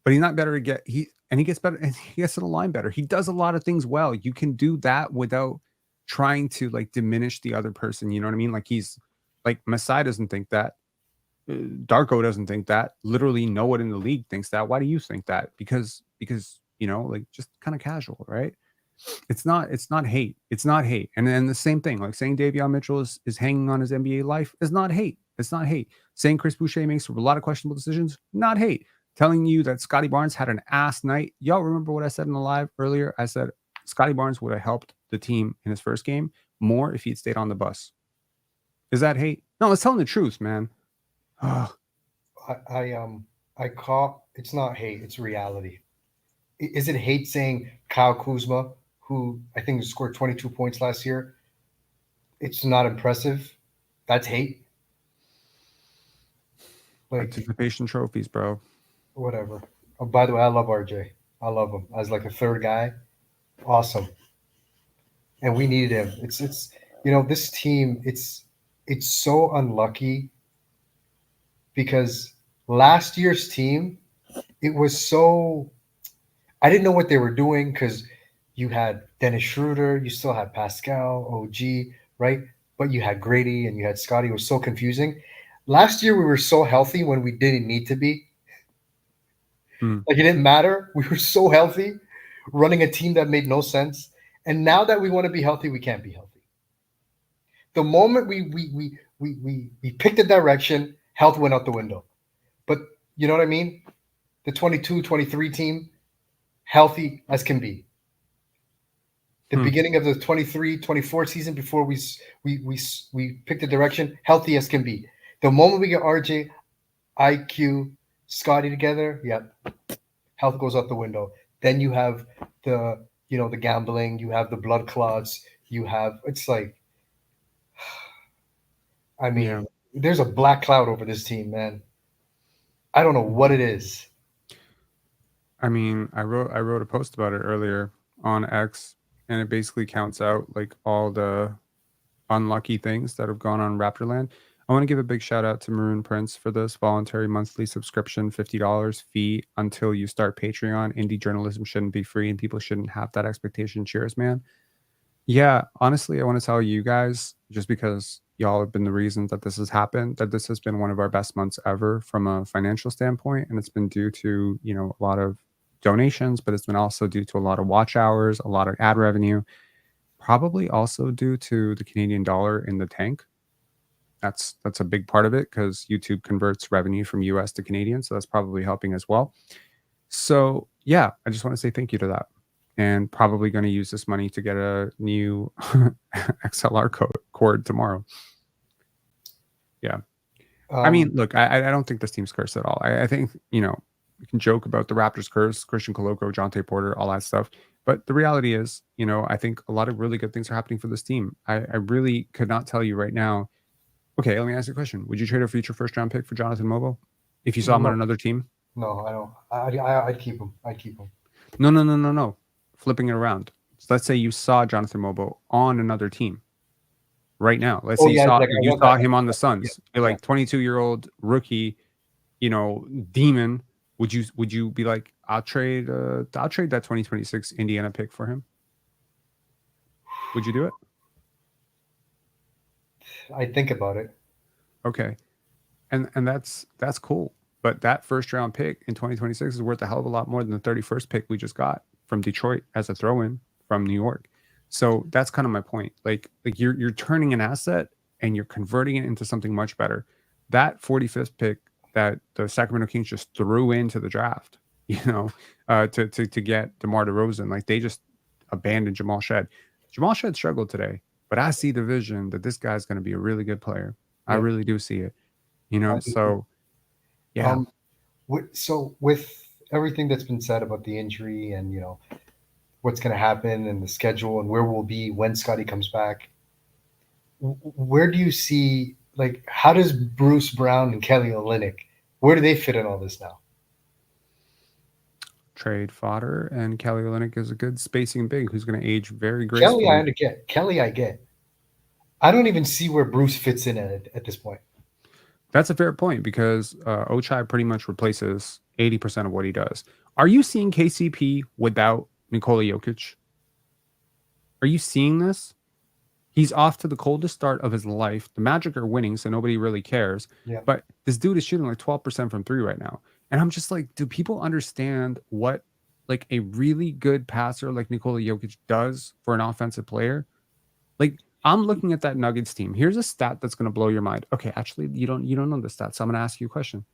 But he's not better he gets better and he gets to the line better. He does a lot of things well. You can do that without trying to like diminish the other person. You know what I mean? Like he's like Masai doesn't think that. Darko doesn't think that. Literally no one in the league thinks that. Why do you think that? Because you know, like just kind of casual, right? It's not hate. It's not hate. And then the same thing, like saying Davion Mitchell is hanging on his NBA life is not hate. It's not hate. Saying Chris Boucher makes a lot of questionable decisions, not hate. Telling you that Scottie Barnes had an ass night. Y'all remember what I said in the live earlier? I said Scottie Barnes would have helped the team in his first game more if he'd stayed on the bus. Is that hate? No, it's telling the truth, man. I call it's not hate, it's reality. Is it hate saying Kyle Kuzma, who I think scored 22 points last year? It's not impressive. That's hate. Like participation trophies, bro. Whatever. Oh, by the way, I love RJ. I love him as like a third guy. Awesome. And we needed him. It's you know, this team, it's so unlucky because last year's team, it was so I didn't know what they were doing because you had Dennis Schroeder, you still had Pascal, OG, right? But you had Gradey and you had Scottie. It was so confusing. Last year we were so healthy when we didn't need to be. Like it didn't matter. We were so healthy, running a team that made no sense. And now that we want to be healthy, we can't be healthy. The moment we picked a direction, health went out the window. But you know what I mean? The 22-23 team, healthy as can be. The beginning of the 23-24 season before we picked a direction, healthy as can be. The moment we get RJ, IQ, Scottie together, health goes out the window. Then you have the gambling, you have the blood clots, it's like, I mean, there's a black cloud over this team, man. I don't know what it is. I mean, I wrote a post about it earlier on X, and it basically counts out like all the unlucky things that have gone on Raptorland. I want to give a big shout out to Maroon Prince for this voluntary monthly subscription, $50 fee until you start Patreon. Indie journalism shouldn't be free and people shouldn't have that expectation. Cheers, man. Yeah, honestly, I want to tell you guys, just because y'all have been the reason that this has happened, that this has been one of our best months ever from a financial standpoint. And it's been due to, you know, a lot of donations, but it's been also due to a lot of watch hours, a lot of ad revenue, probably also due to the Canadian dollar in the tank. That's a big part of it because YouTube converts revenue from US to Canadian. So that's probably helping as well. So yeah, I just want to say thank you to that. And probably going to use this money to get a new XLR cord tomorrow. Yeah. I mean, look, I don't think this team's cursed at all. I think, you know, we can joke about the Raptors curse, Christian Coloco, Jonte Porter, all that stuff. But the reality is, you know, I think a lot of really good things are happening for this team. I really could not tell you right now. Okay, let me ask you a question. Would you trade a future first round pick for Jonathan Mogbo if you saw him on another team? No, I don't. I'd keep him. I'd keep him. No. Flipping it around. So let's say you saw Jonathan Mogbo on another team right now. Let's say you saw him on the Suns. You're like 22-year-old rookie, you know, demon. Would you be like, I'll trade that 2026 Indiana pick for him? Would you do it? I'd think about it. Okay. And that's cool. But that first round pick in 2026 is worth a hell of a lot more than the 31st pick we just got from Detroit as a throw-in from New York. So that's kind of my point. Like you're turning an asset and you're converting it into something much better. That 45th pick that the Sacramento Kings just threw into the draft, you know, to get DeMar DeRozan, like they just abandoned Jamal Shead. Jamal Shead struggled today, but I see the vision that this guy's going to be a really good player. I really do see it, you know. So yeah. So with everything that's been said about the injury and, you know, what's going to happen and the schedule and where we'll be when Scottie comes back, where do you see, like, how does Bruce Brown and Kelly Olynyk, where do they fit in all this now? Trade fodder, and Kelly Olynyk is a good spacing big who's going to age very gracefully. Kelly, I get. I don't even see where Bruce fits in at this point. That's a fair point because Ochai pretty much replaces 80% of what he does. Are you seeing KCP without Nikola Jokic? Are you seeing this? He's off to the coldest start of his life. The Magic are winning, so nobody really cares. Yeah. But this dude is shooting like 12% from three right now. And I'm just like, do people understand what like a really good passer like Nikola Jokic does for an offensive player? Like, I'm looking at that Nuggets team. Here's a stat that's going to blow your mind. Okay, actually, you don't know the stat, so I'm going to ask you a question.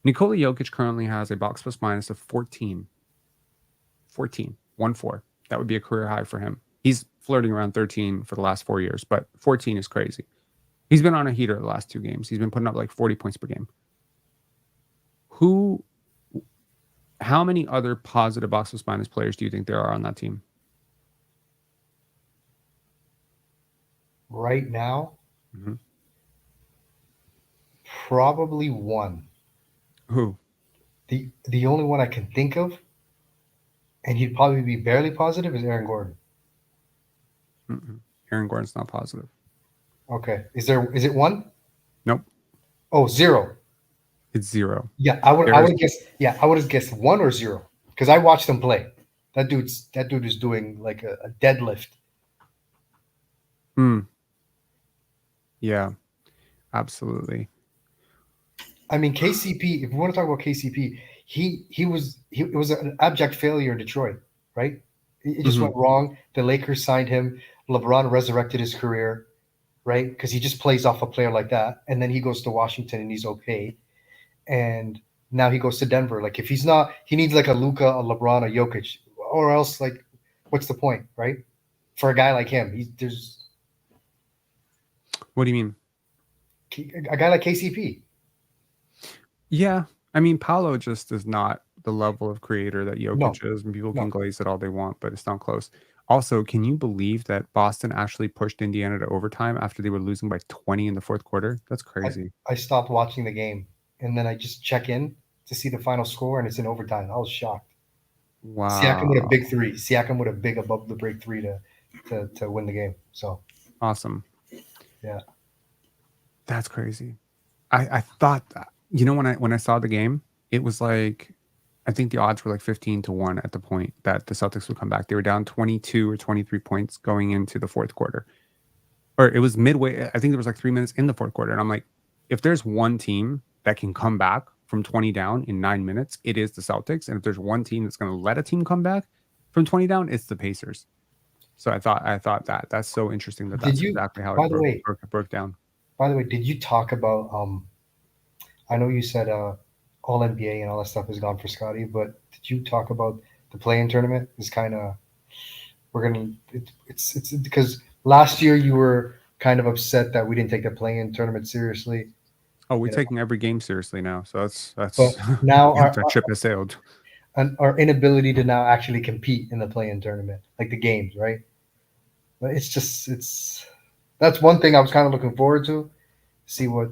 Nikola Jokic currently has a box plus minus of 14. 14. 1-4. That would be a career high for him. He's flirting around 13 for the last 4 years, but 14 is crazy. He's been on a heater the last 2 games. He's been putting up like 40 points per game. How many other positive box plus minus players do you think there are on that team? Right now, probably one. Who? The only one I can think of, and he'd probably be barely positive, is Aaron Gordon. Aaron Gordon's not positive. Okay. Is it one? Nope. Oh, 0. It's 0. Yeah, I would have guessed 1 or 0. Because I watched him play. That dude is doing like a deadlift. Yeah, absolutely. I mean, KCP, if we want to talk about KCP, it was an abject failure in Detroit, right? It just went wrong. The Lakers signed him. LeBron resurrected his career, right? Because he just plays off a player like that. And then he goes to Washington and he's okay. And now he goes to Denver. Like, if he's not, he needs like a Luka, a LeBron, a Jokic, or else, like, what's the point, right? For a guy like him, What do you mean? A guy like KCP. Yeah. I mean, Paolo just is not the level of creator that Jokic is, and people can glaze it all they want, but it's not close. Also, can you believe that Boston actually pushed Indiana to overtime after they were losing by 20 in the fourth quarter? That's crazy. I stopped watching the game, and then I just check in to see the final score, and it's in overtime. I was shocked. Wow. Siakam with a big 3. Siakam with a big above the break 3 to win the game. So awesome. Yeah. That's crazy. I thought that, you know, when I saw the game, it was like, I think the odds were like 15-1 at the point that the Celtics would come back. They were down 22 or 23 points going into the fourth quarter. Or it was midway. I think there was like 3 minutes in the fourth quarter. And I'm like, if there's one team that can come back from 20 down in 9 minutes, it is the Celtics. And if there's one team that's going to let a team come back from 20 down, it's the Pacers. So I thought that's so interesting that's exactly how it broke down. By the way, did you talk about, I know you said all NBA and all that stuff is gone for Scottie, but did you talk about the play-in tournament? It's kind of, it's because last year you were kind of upset that we didn't take the play-in tournament seriously. Oh, we're you know. taking every game seriously now. So that's But now that ship has sailed. our inability to now actually compete in the play-in tournament, like the games, right? But that's one thing I was kind of looking forward to. See what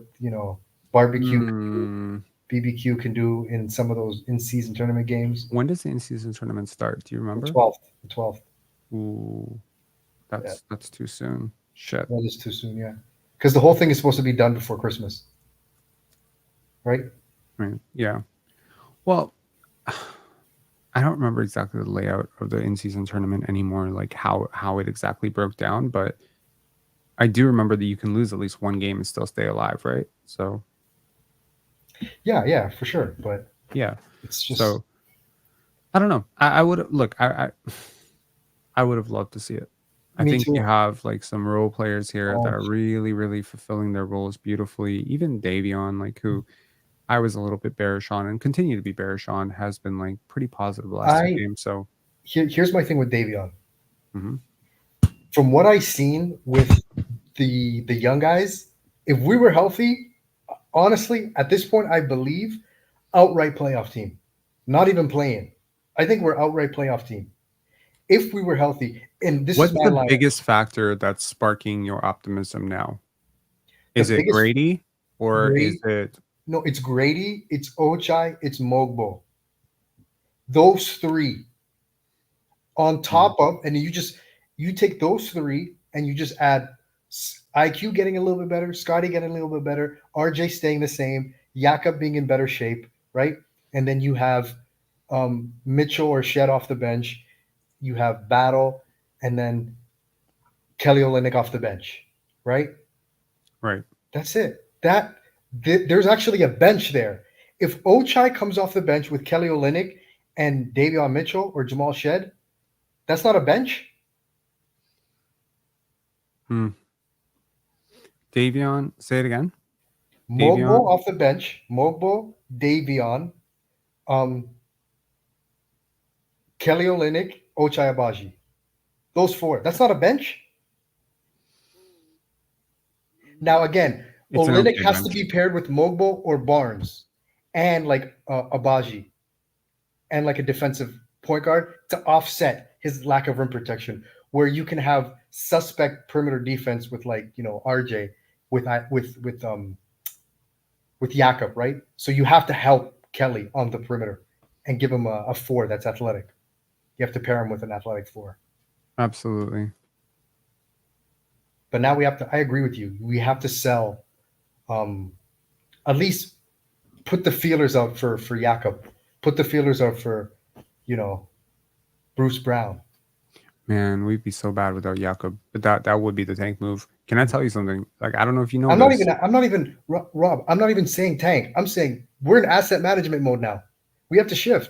barbecue BBQ can do in some of those in-season tournament games. When does the in-season tournament start? Do you remember? The 12th. Ooh, that's too soon. Shit. That is too soon, yeah. Because the whole thing is supposed to be done before Christmas, right? Right. Yeah. Well, I don't remember exactly the layout of the in-season tournament anymore, like how it exactly broke down, but I do remember that you can lose at least one game and still stay alive, right? So Yeah, for sure. But yeah, it's just so I don't know. I would look. I would have loved to see it. I Me think too. you have like some role players here that Oh. are really, really fulfilling their roles beautifully. Even Davion, like who I was a little bit bearish on and continue to be bearish on, has been like pretty positive the last two games. So here's my thing with Davion. Mhm. From what I've seen with the young guys, if we were healthy, honestly, at this point, I believe outright playoff team. Not even playing. I think we're outright playoff team. If we were healthy, and this What's is my the line. biggest factor that's sparking your optimism now? Is it biggest- Gradey or Gradey- is it No, it's Gradey, it's Ochai, it's Mogbo. Those three on top of, and you take those three and you just add IQ getting a little bit better, Scottie getting a little bit better, RJ staying the same, Jakob being in better shape, right? And then you have Mitchell or Shead off the bench. You have Battle, and then Kelly Olynyk off the bench, right? right? That's it. There's actually a bench there. If Ochai comes off the bench with Kelly Olynyk and Davion Mitchell or Jamal Shead, that's not a bench. Davion, say it again. Mogbo Davion? off the bench. Mogbo, Davion, Kelly Olynyk, Ochai Abaji. Those four. That's not a bench. Now again, It's an Olynyk okay has bench. to be paired with Mogbo or Barnes, and like Abaji, and like a defensive point guard to offset his lack of rim protection. Where you can have suspect perimeter defense with RJ with Jakob, right? So you have to help Kelly on the perimeter and give him a four that's athletic. You have to pair him with an athletic four. Absolutely. But now I agree with you. We have to sell, at least put the feelers out for Jakob. Put the feelers out for, Bruce Brown. Man, we'd be so bad without Jakob. But that would be the tank move. Can I tell you something? Like, I don't know if you know I'm this. not even Rob. I'm not even saying tank. I'm saying we're in asset management mode now. We have to shift.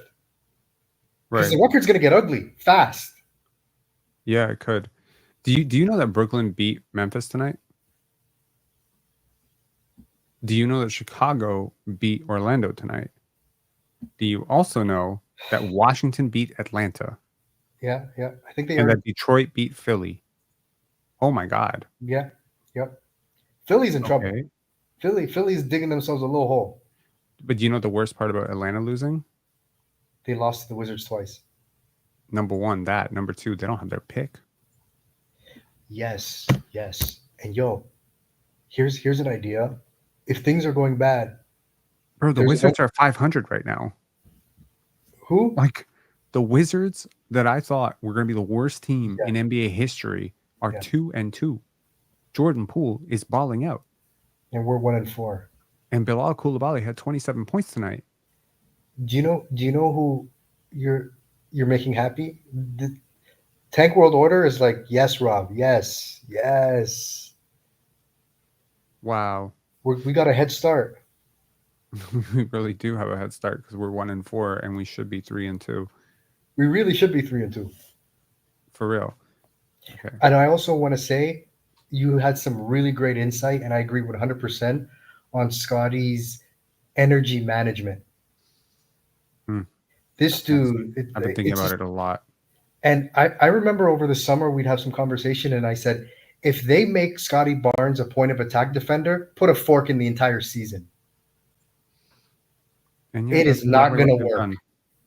Because Right. the record's going to get ugly fast. Yeah, it could. Do you know that Brooklyn beat Memphis tonight? Do you know that Chicago beat Orlando tonight? Do you also know that Washington beat Atlanta? Yeah. I think they And are. that Detroit beat Philly? Oh my God. Yeah. Yep. Philly's in trouble. Okay. Philly's digging themselves a little hole. But do you know the worst part about Atlanta losing? They lost to the Wizards twice. Number one, that. Number two, they don't have their pick. Yes. And here's an idea. If things are going bad, Bro, the Wizards are 500 right now. who? Like, the Wizards that I thought were going to be the worst team in NBA history are 2-2. Jordan Poole is balling out. And we're 1-4. And Bilal Coulibaly had 27 points tonight. Do you know who you're making happy? The Tank World Order is like, yes, Rob. Yes. Wow. We got a head start. We really do have a head start because we're 1-4 and we should be 3-2. We really should be 3-2. For real. Okay. And I also want to say you had some really great insight, and I agree 100% on Scottie's energy management. This dude, I've been thinking about it a lot. And I remember over the summer we'd have some conversation, and I said, if they make Scottie Barnes a point of attack defender, put a fork in the entire season. And yeah, It that's is not exactly going what to they've work. done.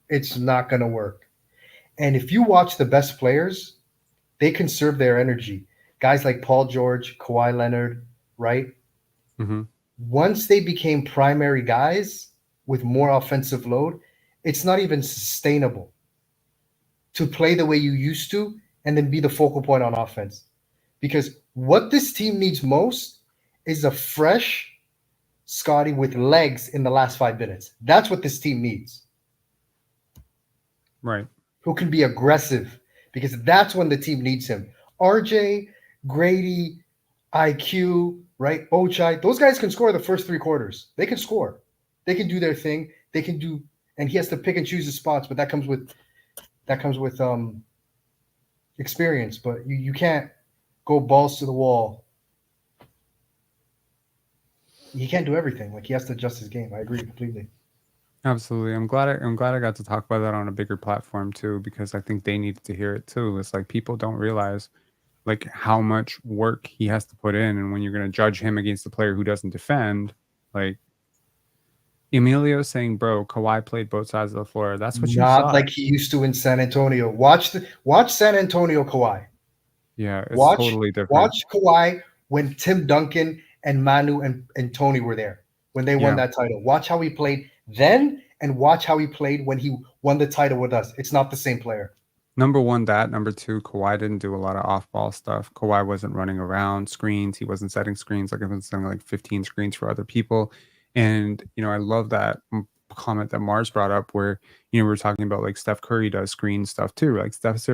It's not going to work. And if you watch the best players, they conserve their energy. Guys like Paul George, Kawhi Leonard, right? Hmm. Once they became primary guys with more offensive load, it's not even sustainable to play the way you used to and then be the focal point on offense. Because what this team needs most is a fresh Scottie with legs in the last 5 minutes. That's what this team needs. Right. Who can be aggressive, because that's when the team needs him. RJ, Gradey, IQ, right? Ochai, those guys can score the first 3 quarters. They can score. They can do their thing. They can do, and he has to pick and choose his spots, but that comes with experience. But you can't go balls to the wall. He can't do everything. Like, he has to adjust his game. I agree completely. Absolutely. I'm glad I got to talk about that on a bigger platform too, because I think they needed to hear it too. It's like people don't realize like how much work he has to put in, and when you're going to judge him against the player who doesn't defend, like Emilio saying, "Bro, Kawhi played both sides of the floor." That's what you Not saw. like he used to in San Antonio. Watch San Antonio Kawhi. Yeah, it's Watch totally different. Watch Kawhi when Tim Duncan and Manu and Tony were there when they won Yeah. that title. Watch how he played then, and watch how he played when he won the title with us. It's not the same player. Number one, that. Number two, Kawhi didn't do a lot of off-ball stuff. Kawhi wasn't running around screens. He wasn't setting screens. Like, he was setting like 15 screens for other people. And, I love that comment that Mars brought up where, we were talking about like Steph Curry does screen stuff too. Like Steph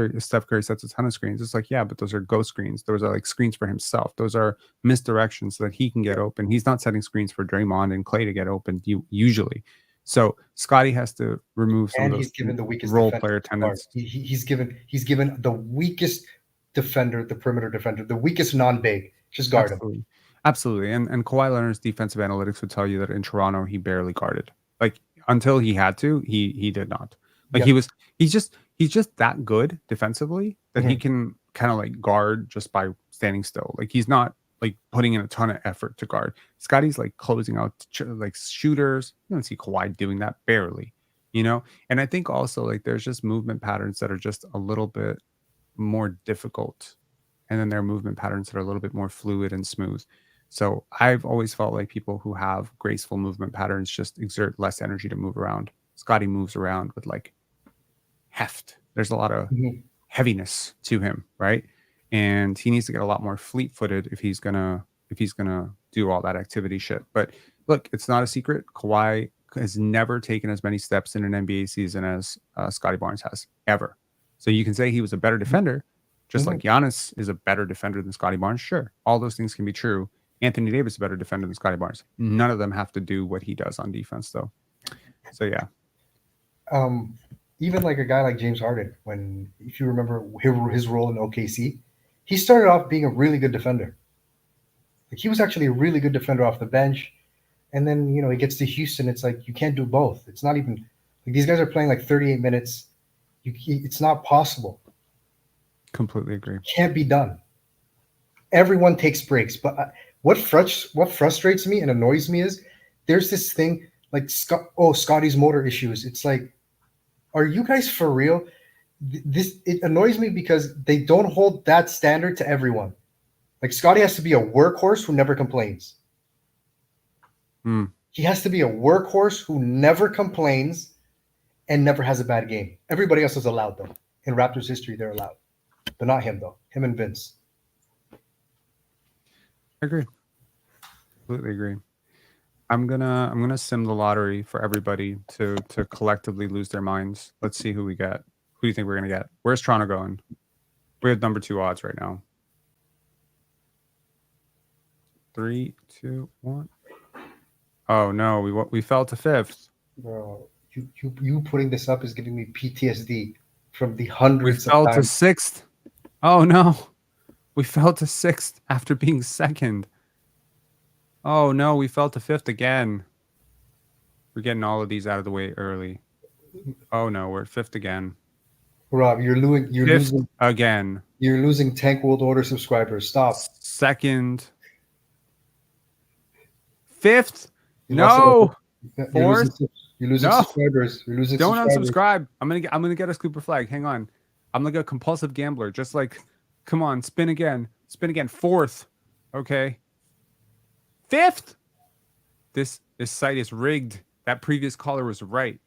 Curry sets a ton of screens. It's like, yeah, but those are ghost screens. Those are like screens for himself. Those are misdirections so that he can get open. He's not setting screens for Draymond and Clay to get open usually. So Scottie has to remove some And of those he's given the weakest role defender player to guard. tendencies. He's given the weakest defender, the perimeter defender, the weakest non-big. Just guard him. Absolutely. And Kawhi Leonard's defensive analytics would tell you that in Toronto he barely guarded. Like, until he had to, he did not. Like, Yep. he's just that good defensively that he Mhm. can kind of like guard just by standing still. Like, he's not like putting in a ton of effort to guard. Scottie's like closing out like shooters. You don't see Kawhi doing that barely, And I think also like there's just movement patterns that are just a little bit more difficult, and then there are movement patterns that are a little bit more fluid and smooth. So I've always felt like people who have graceful movement patterns just exert less energy to move around. Scottie moves around with like heft. There's a lot of Mhm. heaviness to him, right? And he needs to get a lot more fleet-footed if he's gonna do all that activity shit. But look, it's not a secret. Kawhi has never taken as many steps in an NBA season as Scottie Barnes has ever. So you can say he was a better defender, just like Giannis is a better defender than Scottie Barnes. Sure, all those things can be true. Anthony Davis is a better defender than Scottie Barnes. None of them have to do what he does on defense, though. So yeah. Even like a guy like James Harden, if you remember his role in OKC, he started off being a really good defender. Like, he was actually a really good defender off the bench, and then he gets to Houston. It's like you can't do both. It's not even like these guys are playing like 38 minutes. It's not possible. Completely agree. Can't be done. Everyone takes breaks, but what frustrates me and annoys me is there's this thing like Scottie's motor issues. It's like, are you guys for real? It annoys me because they don't hold that standard to everyone. Like, Scottie has to be a workhorse who never complains. He has to be a workhorse who never complains and never has a bad game. Everybody else is allowed, though. In Raptors history, they're allowed. But not him, though. Him and Vince. I agree. Completely agree. I'm gonna sim the lottery for everybody to collectively lose their minds. Let's see who we get. Who do you think we're gonna get? Where's Toronto going? We have number 2 odds right now. 3, 2, 1. Oh no, we fell to 5th. Bro, you putting this up is giving me PTSD from the We hundreds fell of to times. 6th. Oh no, we fell to 6th after being 2nd. Oh no, we fell to 5th again. We're getting all of these out of the way early. Oh no, we're at 5th again. Rob, you're 5th losing again. You're losing Tank World Order subscribers. Stop. 2nd. 5th. You lost No. it. 4th. You're losing No. subscribers. You're losing Don't subscribers. unsubscribe. I'm gonna get a scooper flag. Hang on. I'm like a compulsive gambler. Just like, come on, spin again. Spin again. Fourth. Okay. Fifth. This site is rigged. That previous caller was right.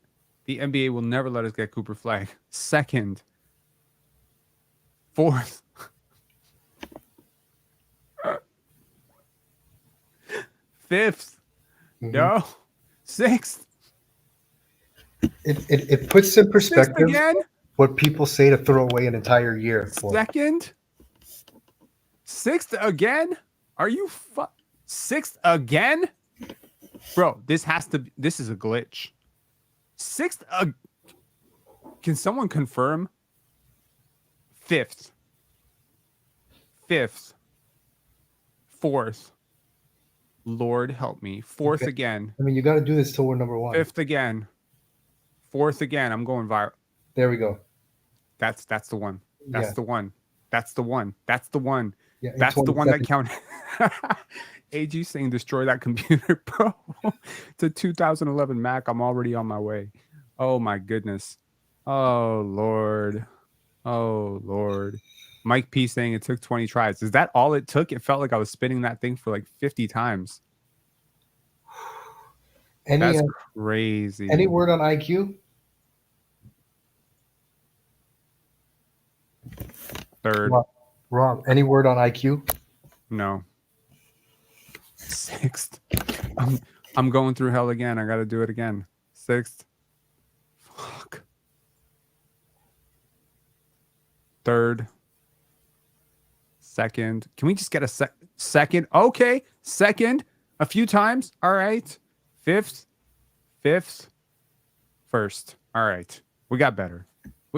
The NBA will never let us get Cooper flag. Second. Fourth. Fifth. Mhm. No. Sixth. It puts in Sixth perspective again. what people say to throw away an entire year for. Second. Sixth again? Are you sixth again? Bro, this is a glitch. Sixth can someone confirm? Fifth. Fourth. Lord help me. Fourth Okay. again. I mean, you got to do this till we're number 1. Fifth again. Fourth again. I'm going viral. There we go. That's the one. That's Yeah. the one. That's the one. That's the one. Yeah, in That's the 20 one that seconds. counted. AG saying destroy that computer, bro. It's a 2011 Mac. I'm already on my way. Oh my goodness. Oh Lord. Oh Lord. Mike P saying it took 20 tries. Is that all it took? It felt like I was spinning that thing for like 50 times. That's crazy. Any word on IQ? Third. Wrong. Any word on IQ? No. Sixth. I'm going through hell again. I got to do it again. Sixth. Fuck. Third. Second. Can we just get a second? Okay. Second. A few times. All right. Fifth. First. All right. We got better.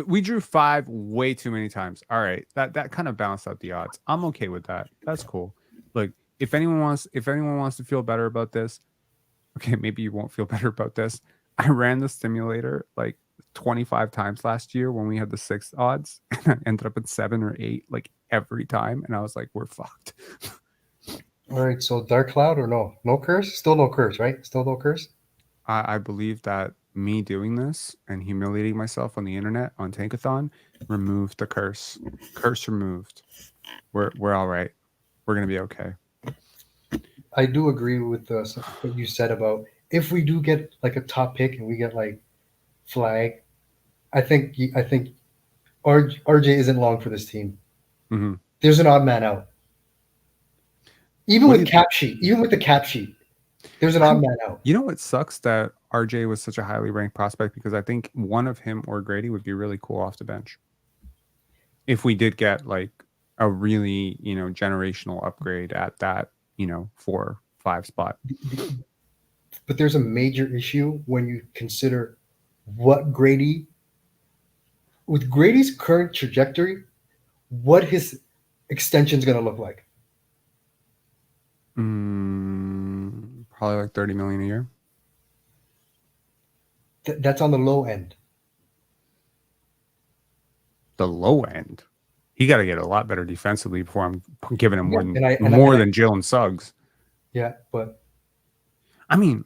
We drew 5 way too many times. All right. That kind of balanced out the odds. I'm okay with that. That's cool. Look, if anyone wants to feel better about this, okay, maybe you won't feel better about this. I ran the simulator like 25 times last year when we had the 6th odds, and I ended up at 7 or 8 like every time, and I was like, we're fucked. All right, so Dark Cloud or no? No curse? Still no curse, right? Still no curse? I believe that me doing this and humiliating myself on the internet on Tankathon removed the curse. Curse removed. We're all right. We're gonna be okay. I do agree with what you said about if we do get like a top pick and we get like flag, I think RJ isn't long for this team. Mm-hmm. There's an odd man out. Even with the cap sheet, there's an odd man out. You know what sucks that RJ was such a highly ranked prospect, because I think one of him or Gradey would be really cool off the bench. If we did get like a really, generational upgrade at that, 4-5 spot. But there's a major issue when you consider what Gradey's current trajectory, what his extension is going to look like. Probably like 30 million a year. That's on the low end. The low end. He got to get a lot better defensively before I'm giving him more than Jalen Suggs. Yeah, but I mean,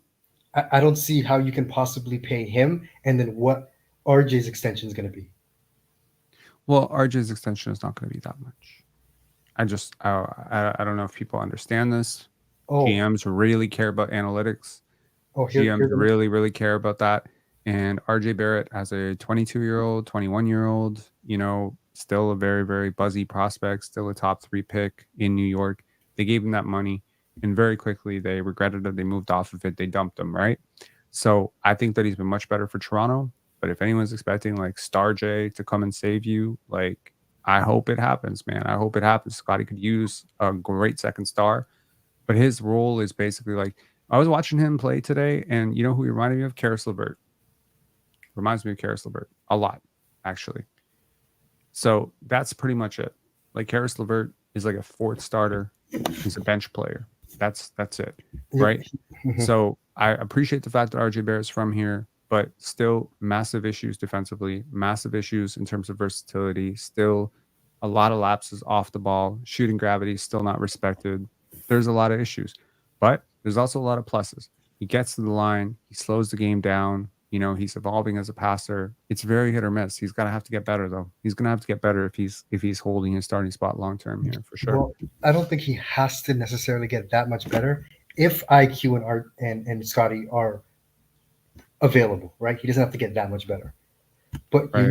I don't see how you can possibly pay him and then what RJ's extension is going to be. Well, RJ's extension is not going to be that much. I don't know if people understand this. GMs really care about analytics. GMs really, really care about that. And RJ Barrett, as a 22-year-old, 21-year-old, still a very, very buzzy prospect, still a top 3 pick in New York. They gave him that money, and very quickly they regretted it. They moved off of it. They dumped him, right? So I think that he's been much better for Toronto. But if anyone's expecting like Star J to come and save you, like, I hope it happens, man. I hope it happens. Scottie could use a great second star, but his role is basically like, I was watching him play today, and you know who he reminded me of? Karis LeVert. Reminds me of Karis LeVert a lot, actually. So that's pretty much it. Like, Karis LeVert is like a 4th starter. He's a bench player. That's it, right? So I appreciate the fact that RJ Barrett's from here, but still massive issues defensively, massive issues in terms of versatility, still a lot of lapses off the ball, shooting gravity still not respected. There's a lot of issues, but there's also a lot of pluses. He gets to the line, he slows the game down, You know, he's evolving as a passer. It's very hit or miss. He's gonna have to get better though. He's gonna have to get better if he's holding his starting spot long term here for sure. Well, I don't think he has to necessarily get that much better if IQ and Art and Scottie are available, right? He doesn't have to get that much better. But Right.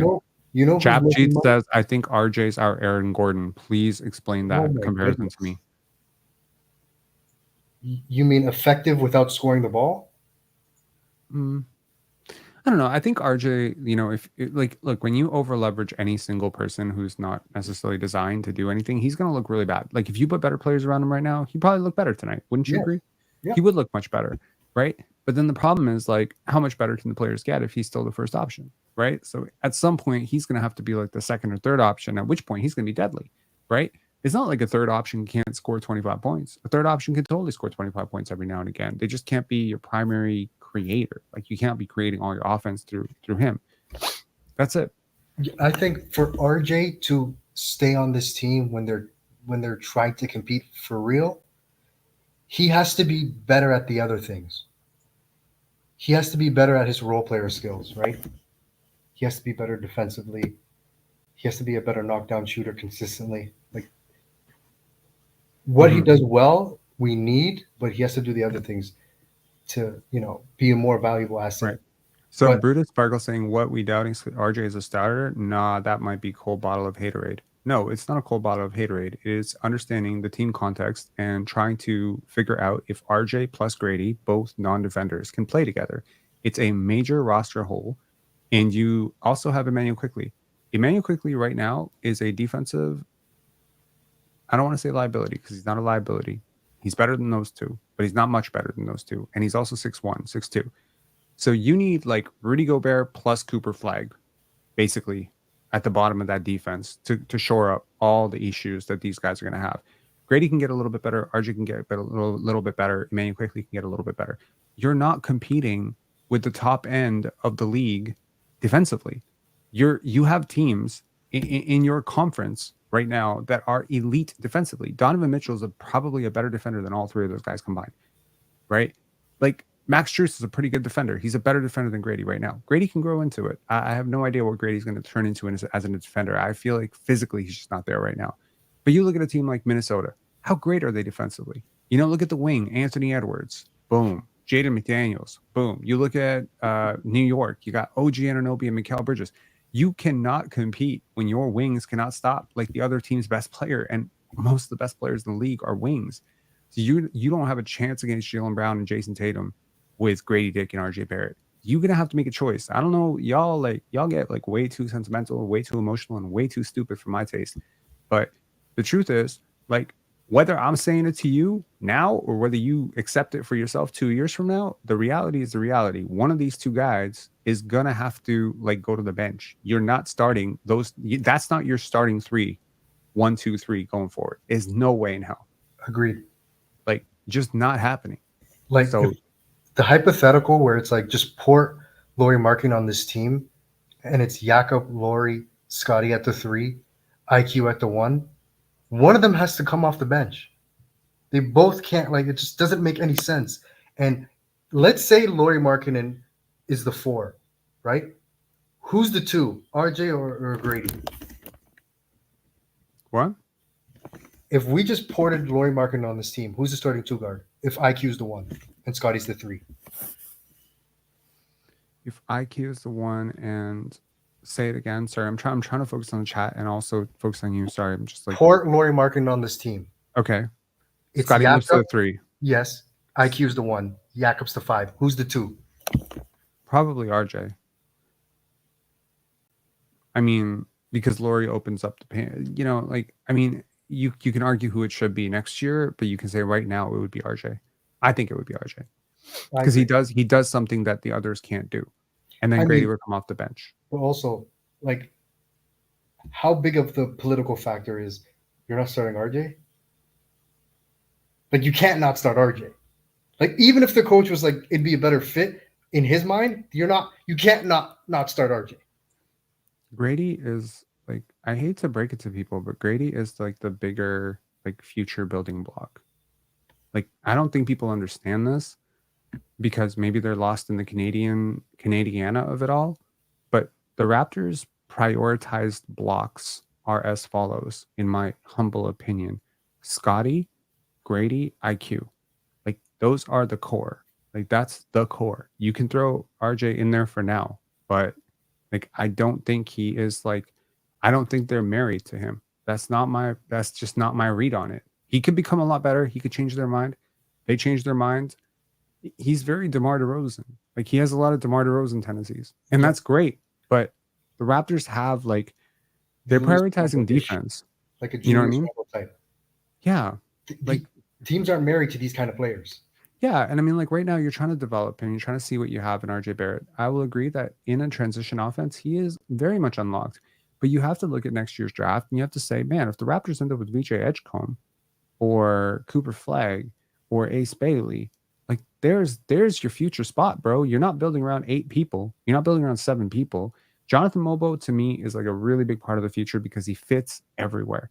you know who's Chap making Cheat money? says, I think RJ's our Aaron Gordon. Please explain that Oh my comparison goodness. to me. You mean effective without scoring the ball? I don't know. I think RJ, you know, look, when you over leverage any single person who's not necessarily designed to do anything, he's going to look really bad. Like if you put better players around him right now, he'd probably look better tonight. Wouldn't you Yeah. agree? Yeah. He would look much better, right? But then the problem is like, how much better can the players get if he's still the first option, right? So at some point, he's going to have to be like the second or third option, at which point he's going to be deadly, right? It's not like a third option can't score 25 points. A third option can totally score 25 points every now and again. They just can't be your primary creator. Like you can't be creating all your offense through him. That's it. I think for RJ to stay on this team when they're trying to compete for real, he has to be better at the other things. He has to be better at his role player skills, right? He has to be better defensively. He has to be a better knockdown shooter consistently. Like what he does well, we need, but he has to do the other things to, be a more valuable asset. Right. So But- Brutus Sparkle saying, what we doubting RJ is a starter? Nah, that might be cold bottle of haterade. No, it's not a cold bottle of haterade. It is understanding the team context and trying to figure out if RJ plus Gradey, both non-defenders, can play together. It's a major roster hole. And you also have Immanuel Quickly. Immanuel Quickly right now is a defensive, I don't want to say liability because he's not a liability. He's better than those two, but he's not much better than those two. And he's also 6'1", 6'2". So you need like Rudy Gobert plus Cooper Flag, basically, at the bottom of that defense to shore up all the issues that these guys are going to have. Gradey can get a little bit better. RJ can get a little bit better. Immanuel Quickly can get a little bit better. You're not competing with the top end of the league defensively. You have teams in your conference right now that are elite defensively. Donovan Mitchell is probably a better defender than all three of those guys combined, right? Like Max Strus is a pretty good defender. He's a better defender than Gradey right now. Gradey can grow into it. I have no idea what Grady's going to turn into as a defender. I feel like physically he's just not there right now. But you look at a team like Minnesota. How great are they defensively? Look at the wing. Anthony Edwards. Boom. Jaden McDaniels. Boom. You look at New York. You got OG Anunoby and Mikal Bridges. You cannot compete when your wings cannot stop like the other team's best player. And most of the best players in the league are wings. So you don't have a chance against Jaylen Brown and Jason Tatum with Gradey Dick and RJ Barrett. You're gonna have to make a choice. I don't know, y'all get like way too sentimental, way too emotional, and way too stupid for my taste. But the truth is, like, whether I'm saying it to you now or whether you accept it for yourself 2 years from now, the reality is the reality. One of these two guys is gonna have to like go to the bench. You're not starting those. That's not your starting 3, 1, 2, 3 going forward. Is no way in hell. Agreed. Like, just not happening. Like So the hypothetical where it's like just port Lauri Markkanen on this team, and it's Jakob, Lauri, Scottie at the 3, IQ at the 1. One of them has to come off the bench. They both can't. Like it just doesn't make any sense. And let's say Lauri Markkanen is the 4, right? Who's the 2, RJ or Gradey? what? If we just ported Lauri Markkanen on this team, who's the starting 2 guard? If IQ's the 1 and Scottie's the 3. If IQ is the 1 and say it again. Sorry, I'm trying to focus on the chat and also focus on you. Sorry, I'm just like Port Lauri Markkanen on this team. okay. It's Scottie moves to the Jakob. 3. Yes. IQ's the 1. Jakob's the 5. Who's the 2? Probably RJ. I mean, because Lauri opens up the pan. You can argue who it should be next year, but you can say right now it would be RJ. I think it would be RJ because he does something that the others can't do, and then Gradey would come off the bench. But also, like, how big of the political factor is you're not starting RJ? Like, you can't not start RJ. Like, even if the coach was like, it'd be a better fit in his mind, you can't not start RJ. Gradey is like, I hate to break it to people, but Gradey is like the bigger like future building block. Like, I don't think people understand this. because maybe they're lost in the Canadiana of it all. But the Raptors' prioritized blocks are as follows, in my humble opinion: Scottie, Gradey, IQ. Like those are the core. Like that's the core. You can throw RJ in there for now, but like I don't think he is like, I don't think they're married to him. That's just not my read on it. He could become a lot better. He could change their mind. They change their mind. He's very DeMar DeRozan. Like he has a lot of DeMar DeRozan tendencies, and that's great. But the Raptors have like, they're Julius prioritizing Randle-ish, defense. like a You know what I Julius mean? Randle type. Yeah. Like, Teams aren't married to these kind of players. yeah. And I mean, like right now you're trying to develop and you're trying to see what you have in RJ Barrett. I will agree that in a transition offense, he is very much unlocked. But you have to look at next year's draft and you have to say, man, if the Raptors end up with VJ Edgecombe or Cooper Flagg or Ace Bailey, like there's your future spot, bro. You're not building around 8 people. You're not building around 7 people. Jonathan Mogbo to me is like a really big part of the future because he fits everywhere.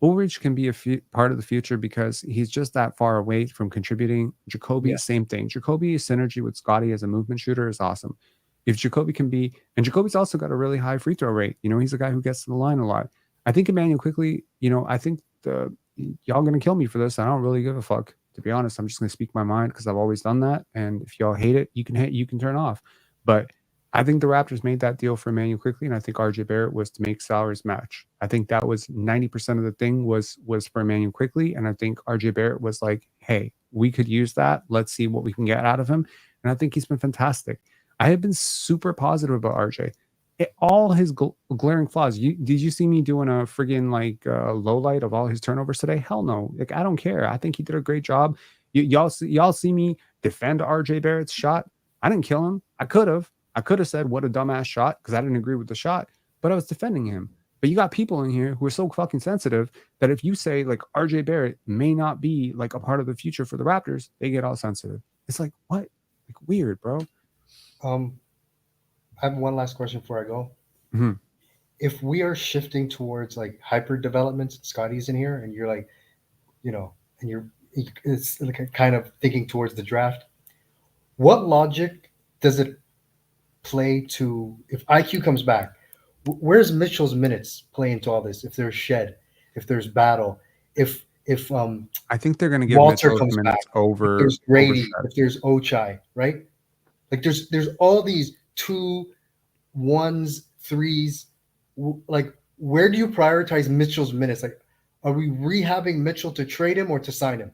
Ulrich can be a part of the future because he's just that far away from contributing. Jacoby, Yeah. same thing. Jacoby's synergy with Scottie as a movement shooter is awesome. If Jacoby can be, and Jacoby's also got a really high free throw rate. You know, he's a guy who gets to the line a lot. I think Immanuel Quickly, you know, I think y'all gonna kill me for this. I don't really give a fuck, to be honest. I'm just gonna speak my mind because I've always done that. And if y'all hate it, you can turn off. But I think the Raptors made that deal for Immanuel Quickly, and I think RJ Barrett was to make salaries match. I think that was 90% of the thing was for Immanuel Quickly, and I think RJ Barrett was like, hey, we could use that. Let's see what we can get out of him. And I think he's been fantastic. I have been super positive about RJ. All his glaring flaws. Did you see me doing a friggin' like low light of all his turnovers today? Hell no. Like I don't care. I think he did a great job. Y'all see me defend RJ Barrett's shot. I didn't kill him. I could have said what a dumbass shot because I didn't agree with the shot, but I was defending him. But you got people in here who are so fucking sensitive that if you say like RJ Barrett may not be like a part of the future for the Raptors, they get all sensitive. It's like, what? Like weird, bro. I have one last question before I go. Mm-hmm. If we are shifting towards like hyper developments, Scottie's in here, and you're like, you know, and it's like kind of thinking towards the draft. What logic does it play to if IQ comes back? Where's Mitchell's minutes play into all this? If there's Shed, if there's Battle, if I think they're going to give Walter Mitchell comes minutes back, over. if there's Grady, Shed. if there's Ochai, right? Like there's all these 2, 1s, 3s. Like where do you prioritize Mitchell's minutes? Like, are we rehabbing Mitchell to trade him or to sign him?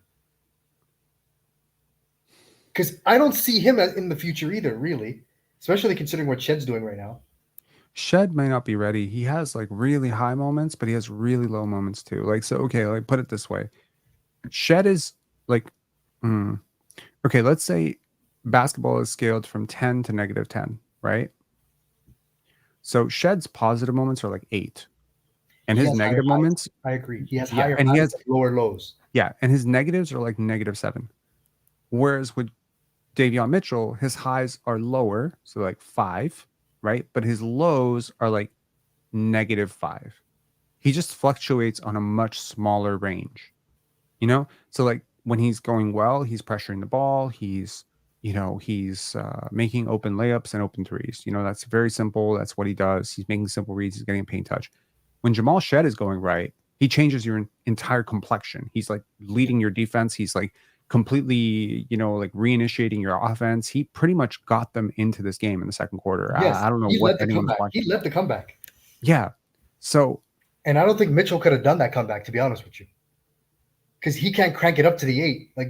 Because I don't see him in the future either, really, especially considering what Shed's doing right now. Shed may not be ready. He has like really high moments, but he has really low moments too. Like, so, okay, like put it this way. Shed is like, okay, let's say basketball is scaled from 10 to -10, right? So Shed's positive moments are like 8. And He his has negative higher highs. moments, I agree. He has Yeah, higher and he highs has- and lower lows. yeah, and his negatives are like -7. Whereas with Davion Mitchell, his highs are lower, so like 5, right? But his lows are like -5. He just fluctuates on a much smaller range, you know? So like when he's going well, he's pressuring the ball. He's making open layups and open threes. You know, that's very simple. That's what he does. He's making simple reads. He's getting a paint touch. When Jamal Shed is going right, he changes your entire complexion. He's like leading your defense. He's like completely, like reinitiating your offense. He pretty much got them into this game in the second quarter. Yes, I don't know he what led the anyone's comeback. watching. He led the comeback. Yeah. So, and I don't think Mitchell could have done that comeback, to be honest with you, because he can't crank it up to the 8. Like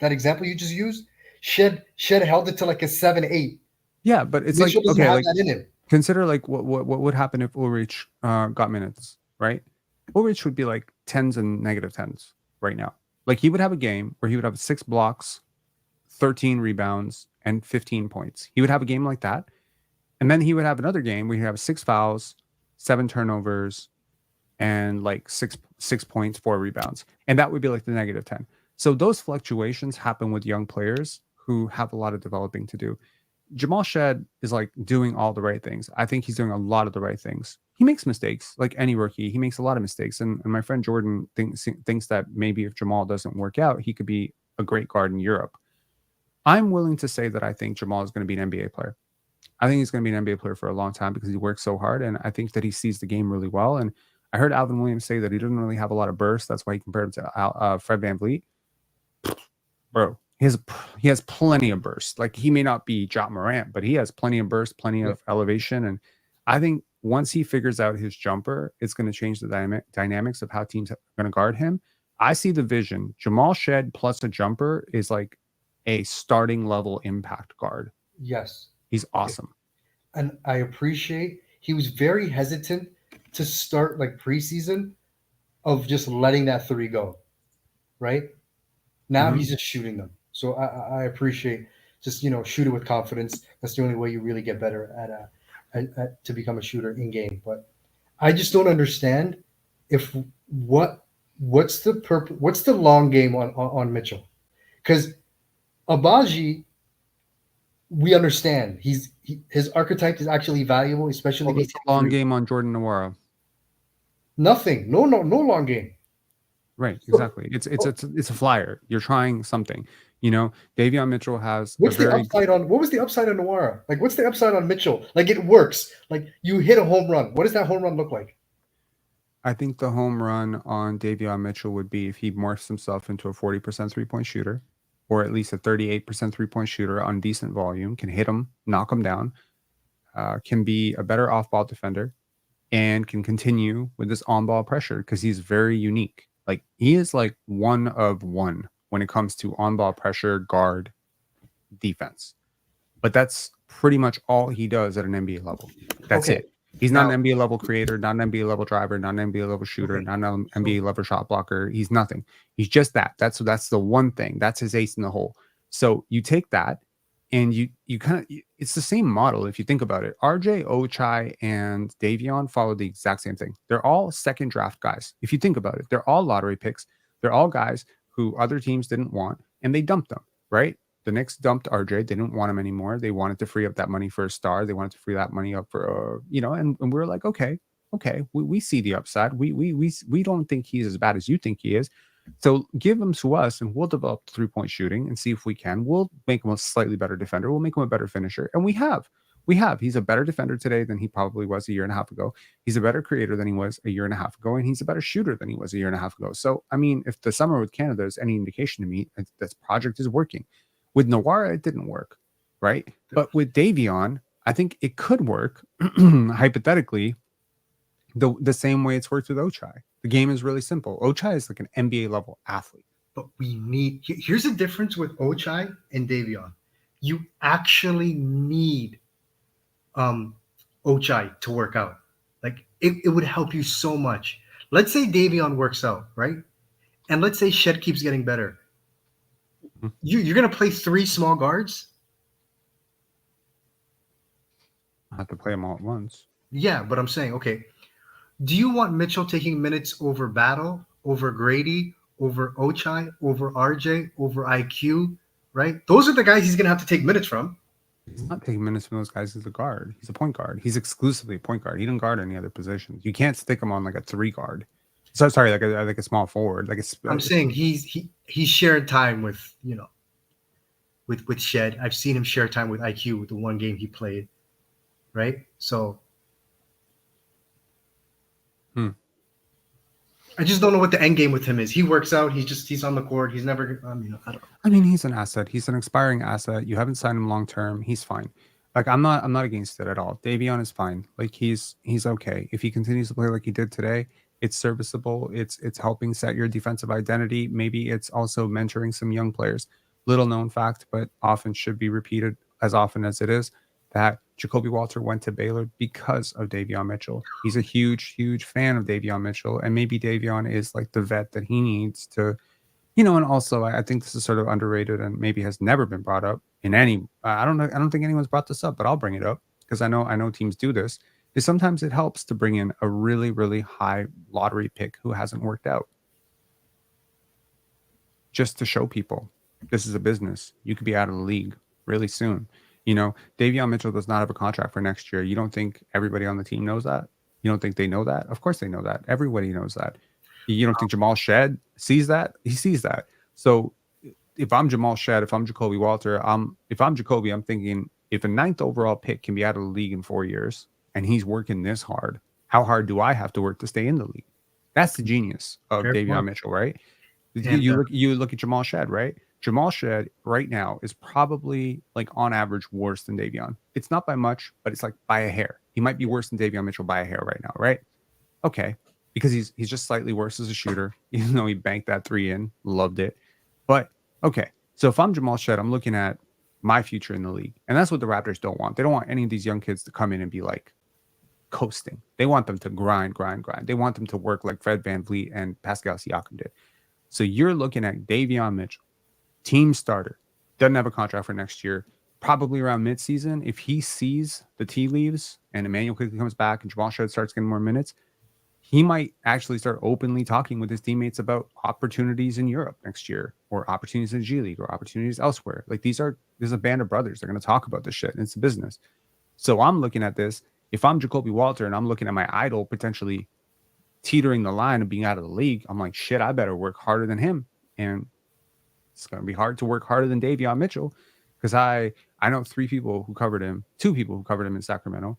that example you just used, Shed held it to like a 7, 8. Yeah, but it's Mitchell like, doesn't okay, have like that in him. consider like what would happen if Ulrich got minutes, right? Ulrich would be like 10s and -10s right now. Like he would have a game where he would have 6 blocks, 13 rebounds, and 15 points. He would have a game like that. And then he would have another game where he would have 6 fouls, 7 turnovers, and like 6 points, 4 rebounds. And that would be like the -10. So those fluctuations happen with young players who have a lot of developing to do. Jamal Shed is like doing all the right things. I think he's doing a lot of the right things. He makes mistakes like any rookie. He makes a lot of mistakes. And my friend Jordan thinks that maybe if Jamal doesn't work out, he could be a great guard in Europe. I'm willing to say that I think Jamal is going to be an NBA player. I think he's going to be an NBA player for a long time because he works so hard, and I think that he sees the game really well. And I heard Alvin Williams say that he doesn't really have a lot of burst. That's why he compared him to Fred VanVleet. Bro, he has plenty of burst. Like, he may not be Ja Morant, but he has plenty of burst, plenty of elevation. And I think once he figures out his jumper, it's going to change the dynamics of how teams are going to guard him. I see the vision. Jamal Shead plus a jumper is like a starting level impact guard. Yes. He's awesome. And I appreciate he was very hesitant to start like preseason of just letting that three go. Right? Now he's just shooting them. So I appreciate just, shoot it with confidence. That's the only way you really get better at to become a shooter in game. But I just don't understand what's the purpose, what's the long game on Mitchell? Because Abaji, we understand his archetype is actually valuable, especially It's a long game on Jordan Nwora. Nothing, no long game. Right, exactly. It's a flyer. You're trying something. Davion Mitchell has what was the upside on Nwora? Like, what's the upside on Mitchell? Like, it works. Like, you hit a home run. What does that home run look like? I think the home run on Davion Mitchell would be if he morphs himself into a 40% 3-point shooter, or at least a 38% 3-point shooter on decent volume, can hit him, knock him down, can be a better off-ball defender, and can continue with this on-ball pressure because he's very unique. Like, he is like one of one when it comes to on-ball pressure, guard, defense. But that's pretty much all he does at an NBA level. That's it. He's not an NBA level creator, not an NBA level driver, not an NBA level shooter, not an NBA level shot blocker. He's nothing. He's just that. That's the one thing. That's his ace in the hole. So you take that and you kind of, it's the same model if you think about it. RJ, Ochai, and Davion follow the exact same thing. They're all second draft guys. If you think about it, they're all lottery picks. They're all guys who other teams didn't want, and they dumped them, right? The Knicks dumped RJ. They didn't want him anymore. They wanted to free up that money for a star. They wanted to free that money up for, and we're like, okay, we see the upside. We don't think he's as bad as you think he is. So give him to us, and we'll develop 3-point shooting and see if we can. We'll make him a slightly better defender. We'll make him a better finisher, and we have. He's a better defender today than he probably was a year and a half ago. He's a better creator than he was a year and a half ago, and he's a better shooter than he was a year and a half ago. So, I mean, if the summer with Canada is any indication to me, this project is working. With Nwora, it didn't work, right? But with Davion, I think it could work, hypothetically, the same way it's worked with Ochai. The game is really simple. Ochai is like an NBA level athlete. But here's the difference with Ochai and Davion. You actually need Ochai to work out. Like, it would help you so much. Let's say Davion works out, right? And let's say Shead keeps getting better. You're going to play 3 small guards? I have to play them all at once. Yeah, but I'm saying, okay, do you want Mitchell taking minutes over Battle, over Gradey, over Ochai, over RJ, over IQ, right? Those are the guys he's going to have to take minutes from. He's not taking minutes from those guys as a guard. He's a point guard. He's exclusively a point guard. He doesn't guard any other positions. You can't stick him on like a 3 guard. So sorry, like a small forward. I'm saying he's shared time with with Shead. I've seen him share time with IQ with the one game he played, right? So I just don't know what the end game with him is. He works out. He's on the court. He's never. I don't know. I mean, he's an asset. He's an expiring asset. You haven't signed him long term. He's fine. Like, I'm not against it at all. Davion is fine. Like, he's okay. If he continues to play like he did today, it's serviceable. It's helping set your defensive identity. Maybe it's also mentoring some young players. Little known fact, but often should be repeated as often as it is, that Jacoby Walter went to Baylor because of Davion Mitchell. He's a huge, huge fan of Davion Mitchell, and maybe Davion is like the vet that he needs to, and also I think this is sort of underrated and maybe has never been brought up in any. I don't think anyone's brought this up, but I'll bring it up because I know teams do this. Is sometimes it helps to bring in a really, really high lottery pick who hasn't worked out, just to show people this is a business. You could be out of the league really soon. Davion Mitchell does not have a contract for next year. You don't think everybody on the team knows that? You don't think they know that? Of course they know that. Everybody knows that. You don't think Jamal Shead sees that? He sees that. So if I'm Jamal Shead, if I'm Jacoby Walter, if I'm Jacoby, I'm thinking if a 9th overall pick can be out of the league in 4 years and he's working this hard, how hard do I have to work to stay in the league? That's the genius of Fair Davion point. Mitchell, right? And, You look at Jamal Shead, right? Jamal Shead right now is probably like on average worse than Davion. It's not by much, but it's like by a hair. He might be worse than Davion Mitchell by a hair right now, right? Okay, because he's just slightly worse as a shooter, even though he banked that 3 in, loved it. But okay, so if I'm Jamal Shead, I'm looking at my future in the league, and that's what the Raptors don't want. They don't want any of these young kids to come in and be like coasting. They want them to grind. They want them to work like Fred VanVleet and Pascal Siakam did. So you're looking at Davion Mitchell, team starter, doesn't have a contract for next year, probably around midseason. If he sees the tea leaves and Immanuel Quickly comes back and Jamal Shead starts getting more minutes, he might actually start openly talking with his teammates about opportunities in Europe next year, or opportunities in G League, or opportunities elsewhere. Like there's a band of brothers. They're going to talk about this shit. And it's a business. So I'm looking at this. If I'm Jacoby Walter and I'm looking at my idol potentially teetering the line of being out of the league, I'm like, shit, I better work harder than him. And it's going to be hard to work harder than Davion Mitchell, because I know 2 people who covered him in Sacramento,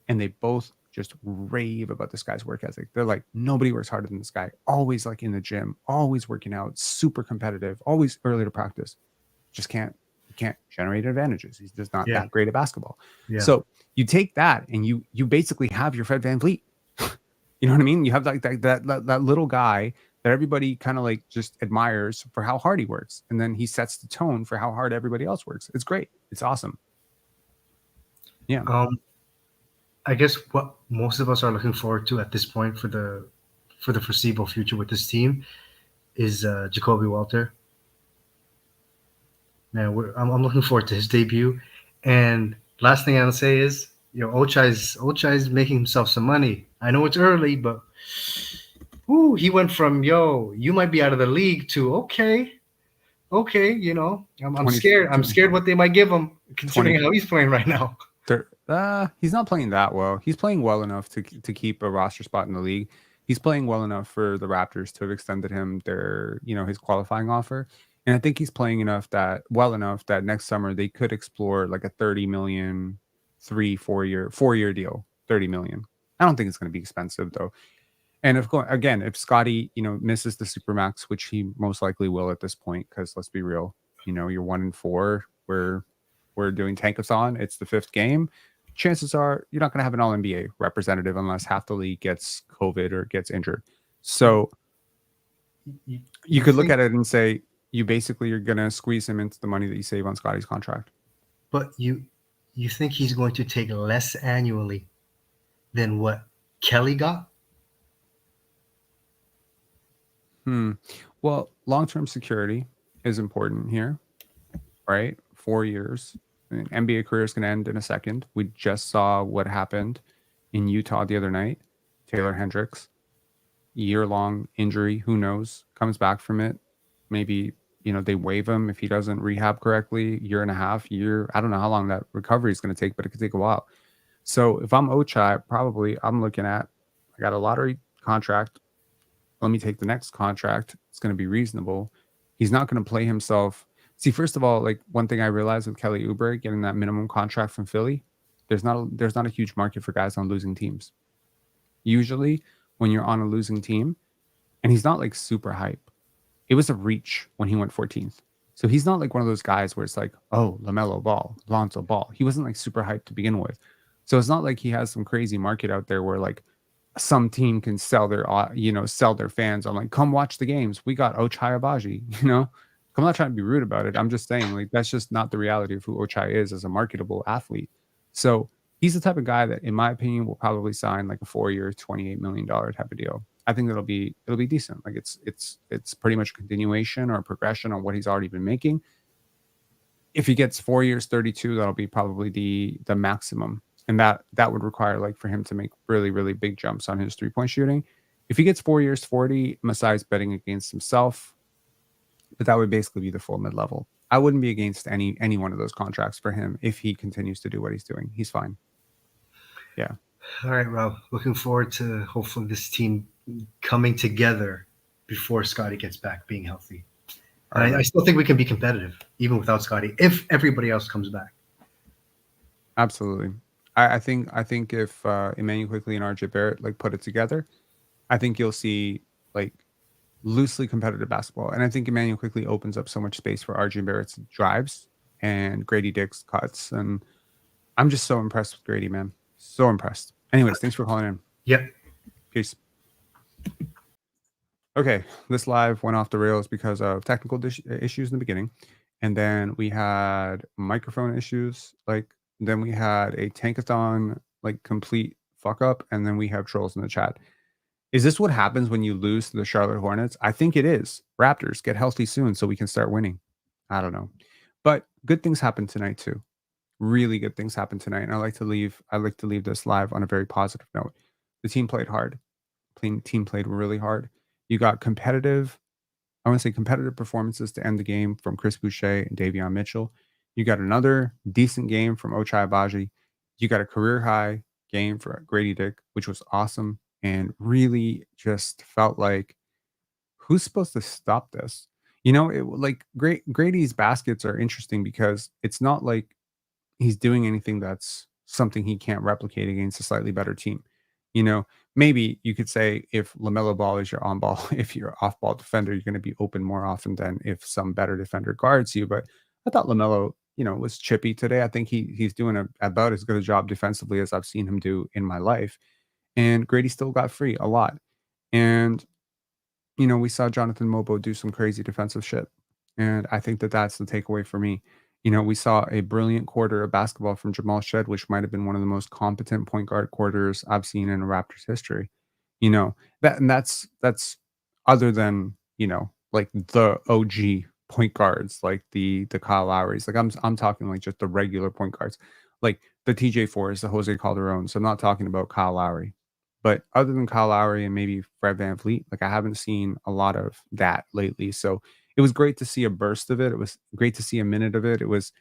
and they both just rave about this guy's work ethic. They're like, nobody works harder than this guy. Always like in the gym, always working out, super competitive, always early to practice. Just can't generate advantages. He's just not that great at basketball. Yeah. So you take that and you basically have your Fred VanVleet. You know what I mean? You have like that little guy that everybody kind of like just admires for how hard he works, and then he sets the tone for how hard everybody else works. It's great. It's awesome. Yeah. I guess what most of us are looking forward to at this point for the foreseeable future with this team is Jacoby Walter. Man, I'm looking forward to his debut. And last thing I'll say is, Ochai's making himself some money. I know it's early, but he went from you might be out of the league to okay. I'm scared. I'm scared what they might give him, considering how he's playing right now. He's not playing that well. He's playing well enough to keep a roster spot in the league. He's playing well enough for the Raptors to have extended him his qualifying offer. And I think he's playing well enough that next summer they could explore like a $30 million, 4-year deal, $30 million. I don't think it's going to be expensive though. And if Scottie, misses the Supermax, which he most likely will at this point, because let's be real, you're 1-4. We're doing Tankathon. It's the 5th game. Chances are you're not going to have an All-NBA representative unless half the league gets COVID or gets injured. So you could look at it and say, you're going to squeeze him into the money that you save on Scottie's contract. But you think he's going to take less annually than what Kelly got? Well, long-term security is important here, right? 4 years. NBA career is going to end in a second. We just saw what happened in Utah the other night. Taylor Hendricks, year-long injury. Who knows? Comes back from it. Maybe, they waive him if he doesn't rehab correctly. Year and a half. I don't know how long that recovery is going to take, but it could take a while. So if I'm Ochai, probably I'm looking at, I got a lottery contract. Let me take the next contract. It's going to be reasonable. He's not going to play himself. See, first of all, like one thing I realized with Kelly Oubre getting that minimum contract from Philly, there's not a huge market for guys on losing teams. Usually when you're on a losing team, and he's not like super hype. It was a reach when he went 14th. So he's not like one of those guys where it's like, oh, LaMelo Ball, Lonzo Ball. He wasn't like super hyped to begin with. So it's not like he has some crazy market out there where like some team can sell their fans on like, come watch the games. We got Ochai Agbaji, I'm not trying to be rude about it. I'm just saying like, that's just not the reality of who Ochai is as a marketable athlete. So he's the type of guy that, in my opinion, will probably sign like a 4-year, $28 million type of deal. I think it'll be decent. Like it's pretty much a continuation or a progression on what he's already been making. If he gets 4 years, 32, that'll be probably the maximum. And that would require like for him to make really, really big jumps on his 3-point shooting. If he gets 4 years, 40, Masai's betting against himself, but that would basically be the full mid-level. I wouldn't be against any one of those contracts for him if he continues to do what he's doing. He's fine. Yeah. All right, Rob. Looking forward to hopefully this team coming together before Scottie gets back, being healthy. I still think we can be competitive even without Scottie if everybody else comes back. Absolutely. I think if Immanuel Quickly and RJ Barrett like put it together, I think you'll see like loosely competitive basketball. And I think Immanuel Quickly opens up so much space for RJ Barrett's drives and Gradey Dick's cuts. And I'm just so impressed with Gradey, man. So impressed. Anyways, thanks for calling in. Yep. Peace. Okay, this live went off the rails because of technical issues in the beginning. And then we had microphone issues. Then we had a Tankathon, complete fuck up. And then we have trolls in the chat. Is this what happens when you lose to the Charlotte Hornets? I think it is. Raptors, get healthy soon so we can start winning. I don't know. But good things happen tonight too. Really good things happen tonight. And I like to leave this live on a very positive note. The team played hard. Team played really hard. You got competitive performances to end the game from Chris Boucher and Davion Mitchell. You got another decent game from Ochai. You got a career high game for Gradey Dick, which was awesome. And really just felt like, who's supposed to stop this? Grady's baskets are interesting because it's not like he's doing anything that's something he can't replicate against a slightly better team. Maybe you could say if LaMelo Ball is your on-ball, if you're off-ball defender, you're going to be open more often than if some better defender guards you. But I thought LaMelo, was chippy today. I think he's doing about as good a job defensively as I've seen him do in my life. And Grady still got free a lot. And, we saw Jonathan Mogbo do some crazy defensive shit. And I think that's the takeaway for me. We saw a brilliant quarter of basketball from Jamal Shead, which might have been one of the most competent point guard quarters I've seen in Raptors history. That's other than, the OG point guards, like the Kyle Lowrys. I'm talking like just the regular point guards, like the TJ4s, the Jose Calderon. So I'm not talking about Kyle Lowry. But other than Kyle Lowry and maybe Fred VanVleet, I haven't seen a lot of that lately. So it was great to see a burst of it. It was great to see a minute of it. It was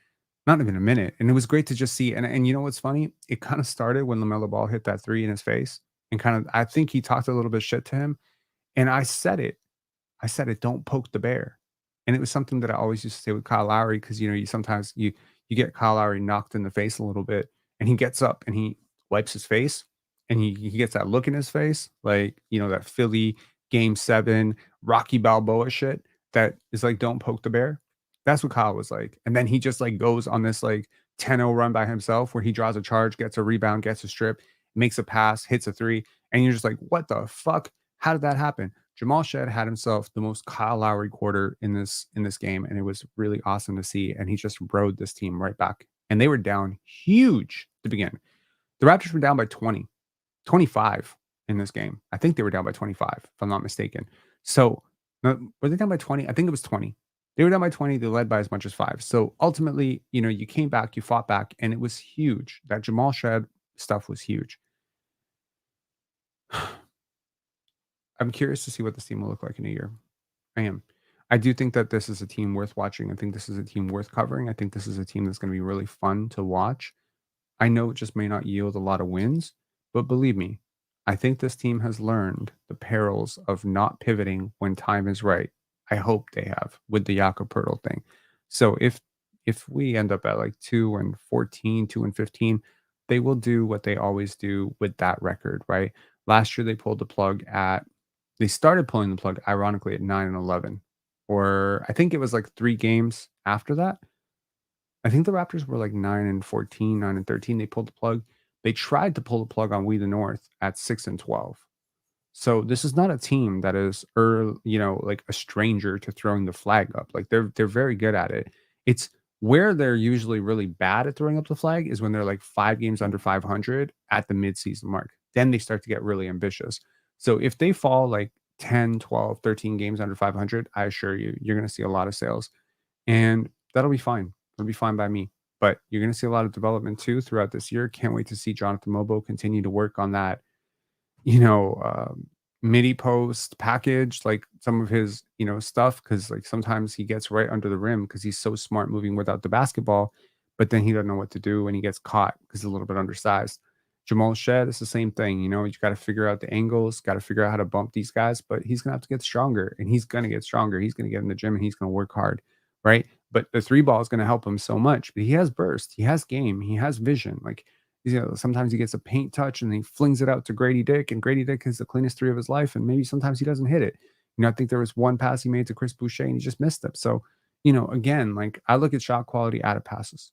not even a minute. And it was great to just see. And you know what's funny? It kind of started when LaMelo Ball hit that three in his face. And I think he talked a little bit shit to him. And I said it, don't poke the bear. And it was something that I always used to say with Kyle Lowry, because, you sometimes you get Kyle Lowry knocked in the face a little bit and he gets up and he wipes his face and he gets that look in his face, that Philly Game 7 Rocky Balboa shit that is like, don't poke the bear. That's what Kyle was like. And then he just goes on this 10-0 run by himself where he draws a charge, gets a rebound, gets a strip, makes a pass, hits a three. And you're just like, what the fuck? How did that happen? Jamal Shead had himself the most Kyle Lowry quarter in this game. And it was really awesome to see. And he just rode this team right back. And they were down huge to begin. The Raptors were down by 25 in this game. I think they were down by 25, if I'm not mistaken. So were they down by 20? I think it was 20. They were down by 20. They led by as much as 5. So ultimately, you came back, you fought back, and it was huge. That Jamal Shead stuff was huge. I'm curious to see what this team will look like in a year. I am. I do think that this is a team worth watching. I think this is a team worth covering. I think this is a team that's going to be really fun to watch. I know it just may not yield a lot of wins, but believe me, I think this team has learned the perils of not pivoting when time is right. I hope they have with the Jakob Poeltl thing. So if we end up at 2-14, 2-15, they will do what they always do with that record, right? Last year they started pulling the plug, ironically, at 9-11, or I think it was 3 games after that. I think the Raptors were 9-14, 9-13. They pulled the plug. They tried to pull the plug on We the North at 6-12. So this is not a team that is, a stranger to throwing the flag up. They're very good at it. It's where they're usually really bad at throwing up the flag is when they're 5 games under 500 at the midseason mark. Then they start to get really ambitious. So if they fall 10, 12, 13 games under 500, I assure you, you're going to see a lot of sales. And that'll be fine. It'll be fine by me. But you're going to see a lot of development too throughout this year. Can't wait to see Jonathan Mogbo continue to work on that, midi post package, some of his, stuff. Because sometimes he gets right under the rim because he's so smart moving without the basketball, but then he doesn't know what to do when he gets caught because he's a little bit undersized. Jamal Shead, it's the same thing. You got to figure out the angles, got to figure out how to bump these guys, but he's going to have to get stronger, and he's going to get stronger. He's going to get in the gym and he's going to work hard, right? But the three ball is going to help him so much. But he has burst, he has game, he has vision. Like, sometimes he gets a paint touch and he flings it out to Gradey Dick, and Gradey Dick is the cleanest three of his life. And maybe sometimes he doesn't hit it. I think there was one pass he made to Chris Boucher and he just missed it. So, again, like I look at shot quality out of passes.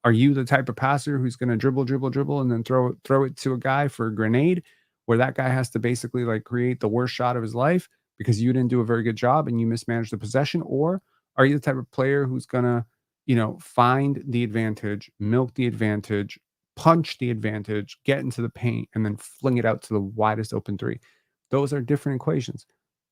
Are you the type of passer who's going to dribble, and then throw it to a guy for a grenade, where that guy has to basically like create the worst shot of his life because you didn't do a very good job and you mismanaged the possession? Or are you the type of player who's going to, find the advantage, milk the advantage, punch the advantage, get into the paint, and then fling it out to the widest open three? Those are different equations.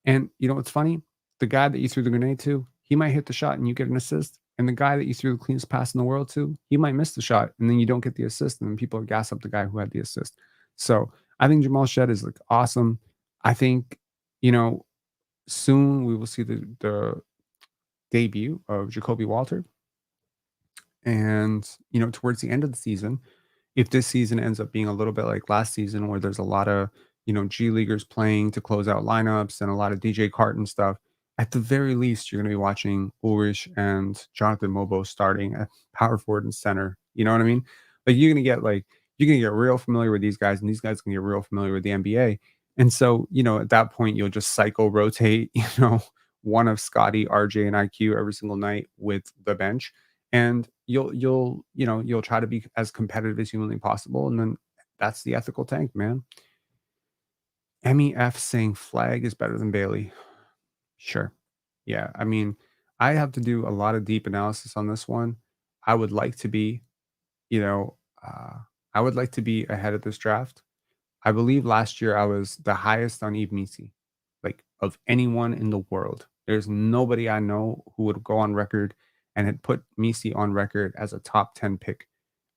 And what's funny? The guy that you threw the grenade to, he might hit the shot and you get an assist. And the guy that you threw the cleanest pass in the world to, he might miss the shot and then you don't get the assist. And then people gas up the guy who had the assist. So I think Jamal Shead is like awesome. I think, soon we will see the debut of Jacoby Walter. And, towards the end of the season, if this season ends up being a little bit like last season, where there's a lot of, G Leaguers playing to close out lineups and a lot of DJ Carton stuff, at the very least, you're going to be watching Ulrich and Jonathan Mogbo starting at power forward and center. You know what I mean? Like you're going to get real familiar with these guys, and these guys can get real familiar with the NBA. And so, at that point, you'll just cycle rotate, one of Scottie, RJ, and IQ every single night with the bench. And you'll try to be as competitive as humanly possible. And then that's the ethical tank, man. MEF saying Flag is better than Bailey. Sure. Yeah. I mean, I have to do a lot of deep analysis on this one. I would like to be, I would like to be ahead of this draft. I believe last year I was the highest on Yves Missi, like of anyone in the world. There's nobody I know who would go on record and had put Missi on record as a top 10 pick.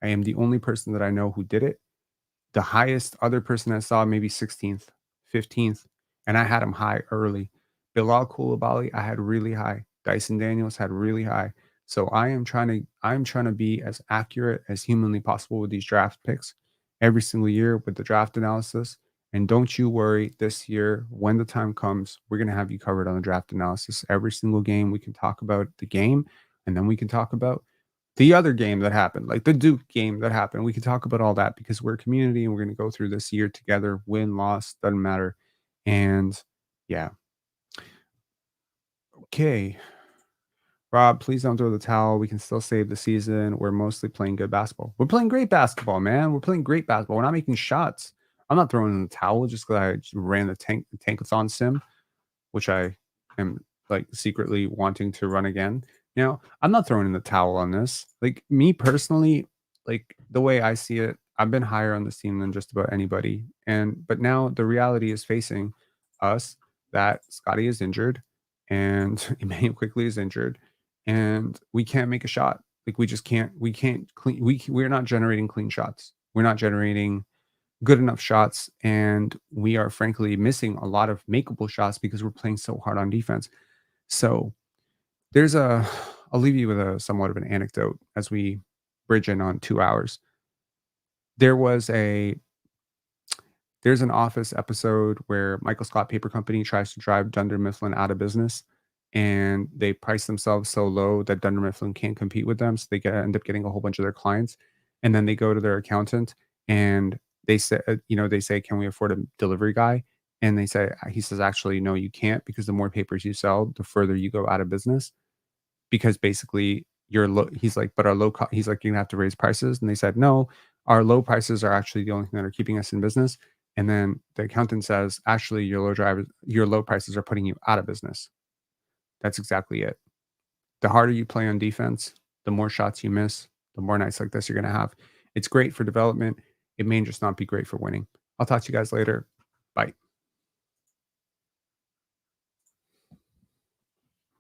I am the only person that I know who did it. The highest other person I saw, maybe 16th, 15th, and I had him high early. Bilal Coulibaly, I had really high. Dyson Daniels had really high. So I'm trying to be as accurate as humanly possible with these draft picks every single year with the draft analysis. And don't you worry, this year, when the time comes, we're going to have you covered on the draft analysis. Every single game, we can talk about the game, and then we can talk about the other game that happened, like the Duke game that happened. We can talk about all that because we're a community and we're going to go through this year together. Win, loss, doesn't matter. And yeah. Okay. Rob, please don't throw the towel. We can still save the season. We're mostly playing good basketball. We're playing great basketball, man. We're playing great basketball. We're not making shots. I'm not throwing in the towel just because I ran the Tankathon sim, which I am like secretly wanting to run again. I'm not throwing in the towel on this. Like me personally, like the way I see it, I've been higher on this team than just about anybody. But now the reality is facing us that Scottie is injured and Immanuel Quickly is injured, and we can't make a shot. Like we can't clean. We're not generating clean shots. We're not generating good enough shots, and we are frankly missing a lot of makeable shots because we're playing so hard on defense. So I'll leave you with a somewhat of an anecdote as we bridge in on 2 hours. There's an Office episode where Michael Scott Paper Company tries to drive Dunder Mifflin out of business, and they price themselves so low that Dunder Mifflin can't compete with them. So they end up getting a whole bunch of their clients, and then they go to their accountant and they say, can we afford a delivery guy? And he says, actually, no, you can't, because the more papers you sell, the further you go out of business. Because basically he's like, but our he's like, you're gonna have to raise prices. And they said, no, our low prices are actually the only thing that are keeping us in business. And then the accountant says, actually, your low prices are putting you out of business. That's exactly it. The harder you play on defense, the more shots you miss, the more nights like this you're going to have. It's great for development. It may just not be great for winning. I'll talk to you guys later. Bye.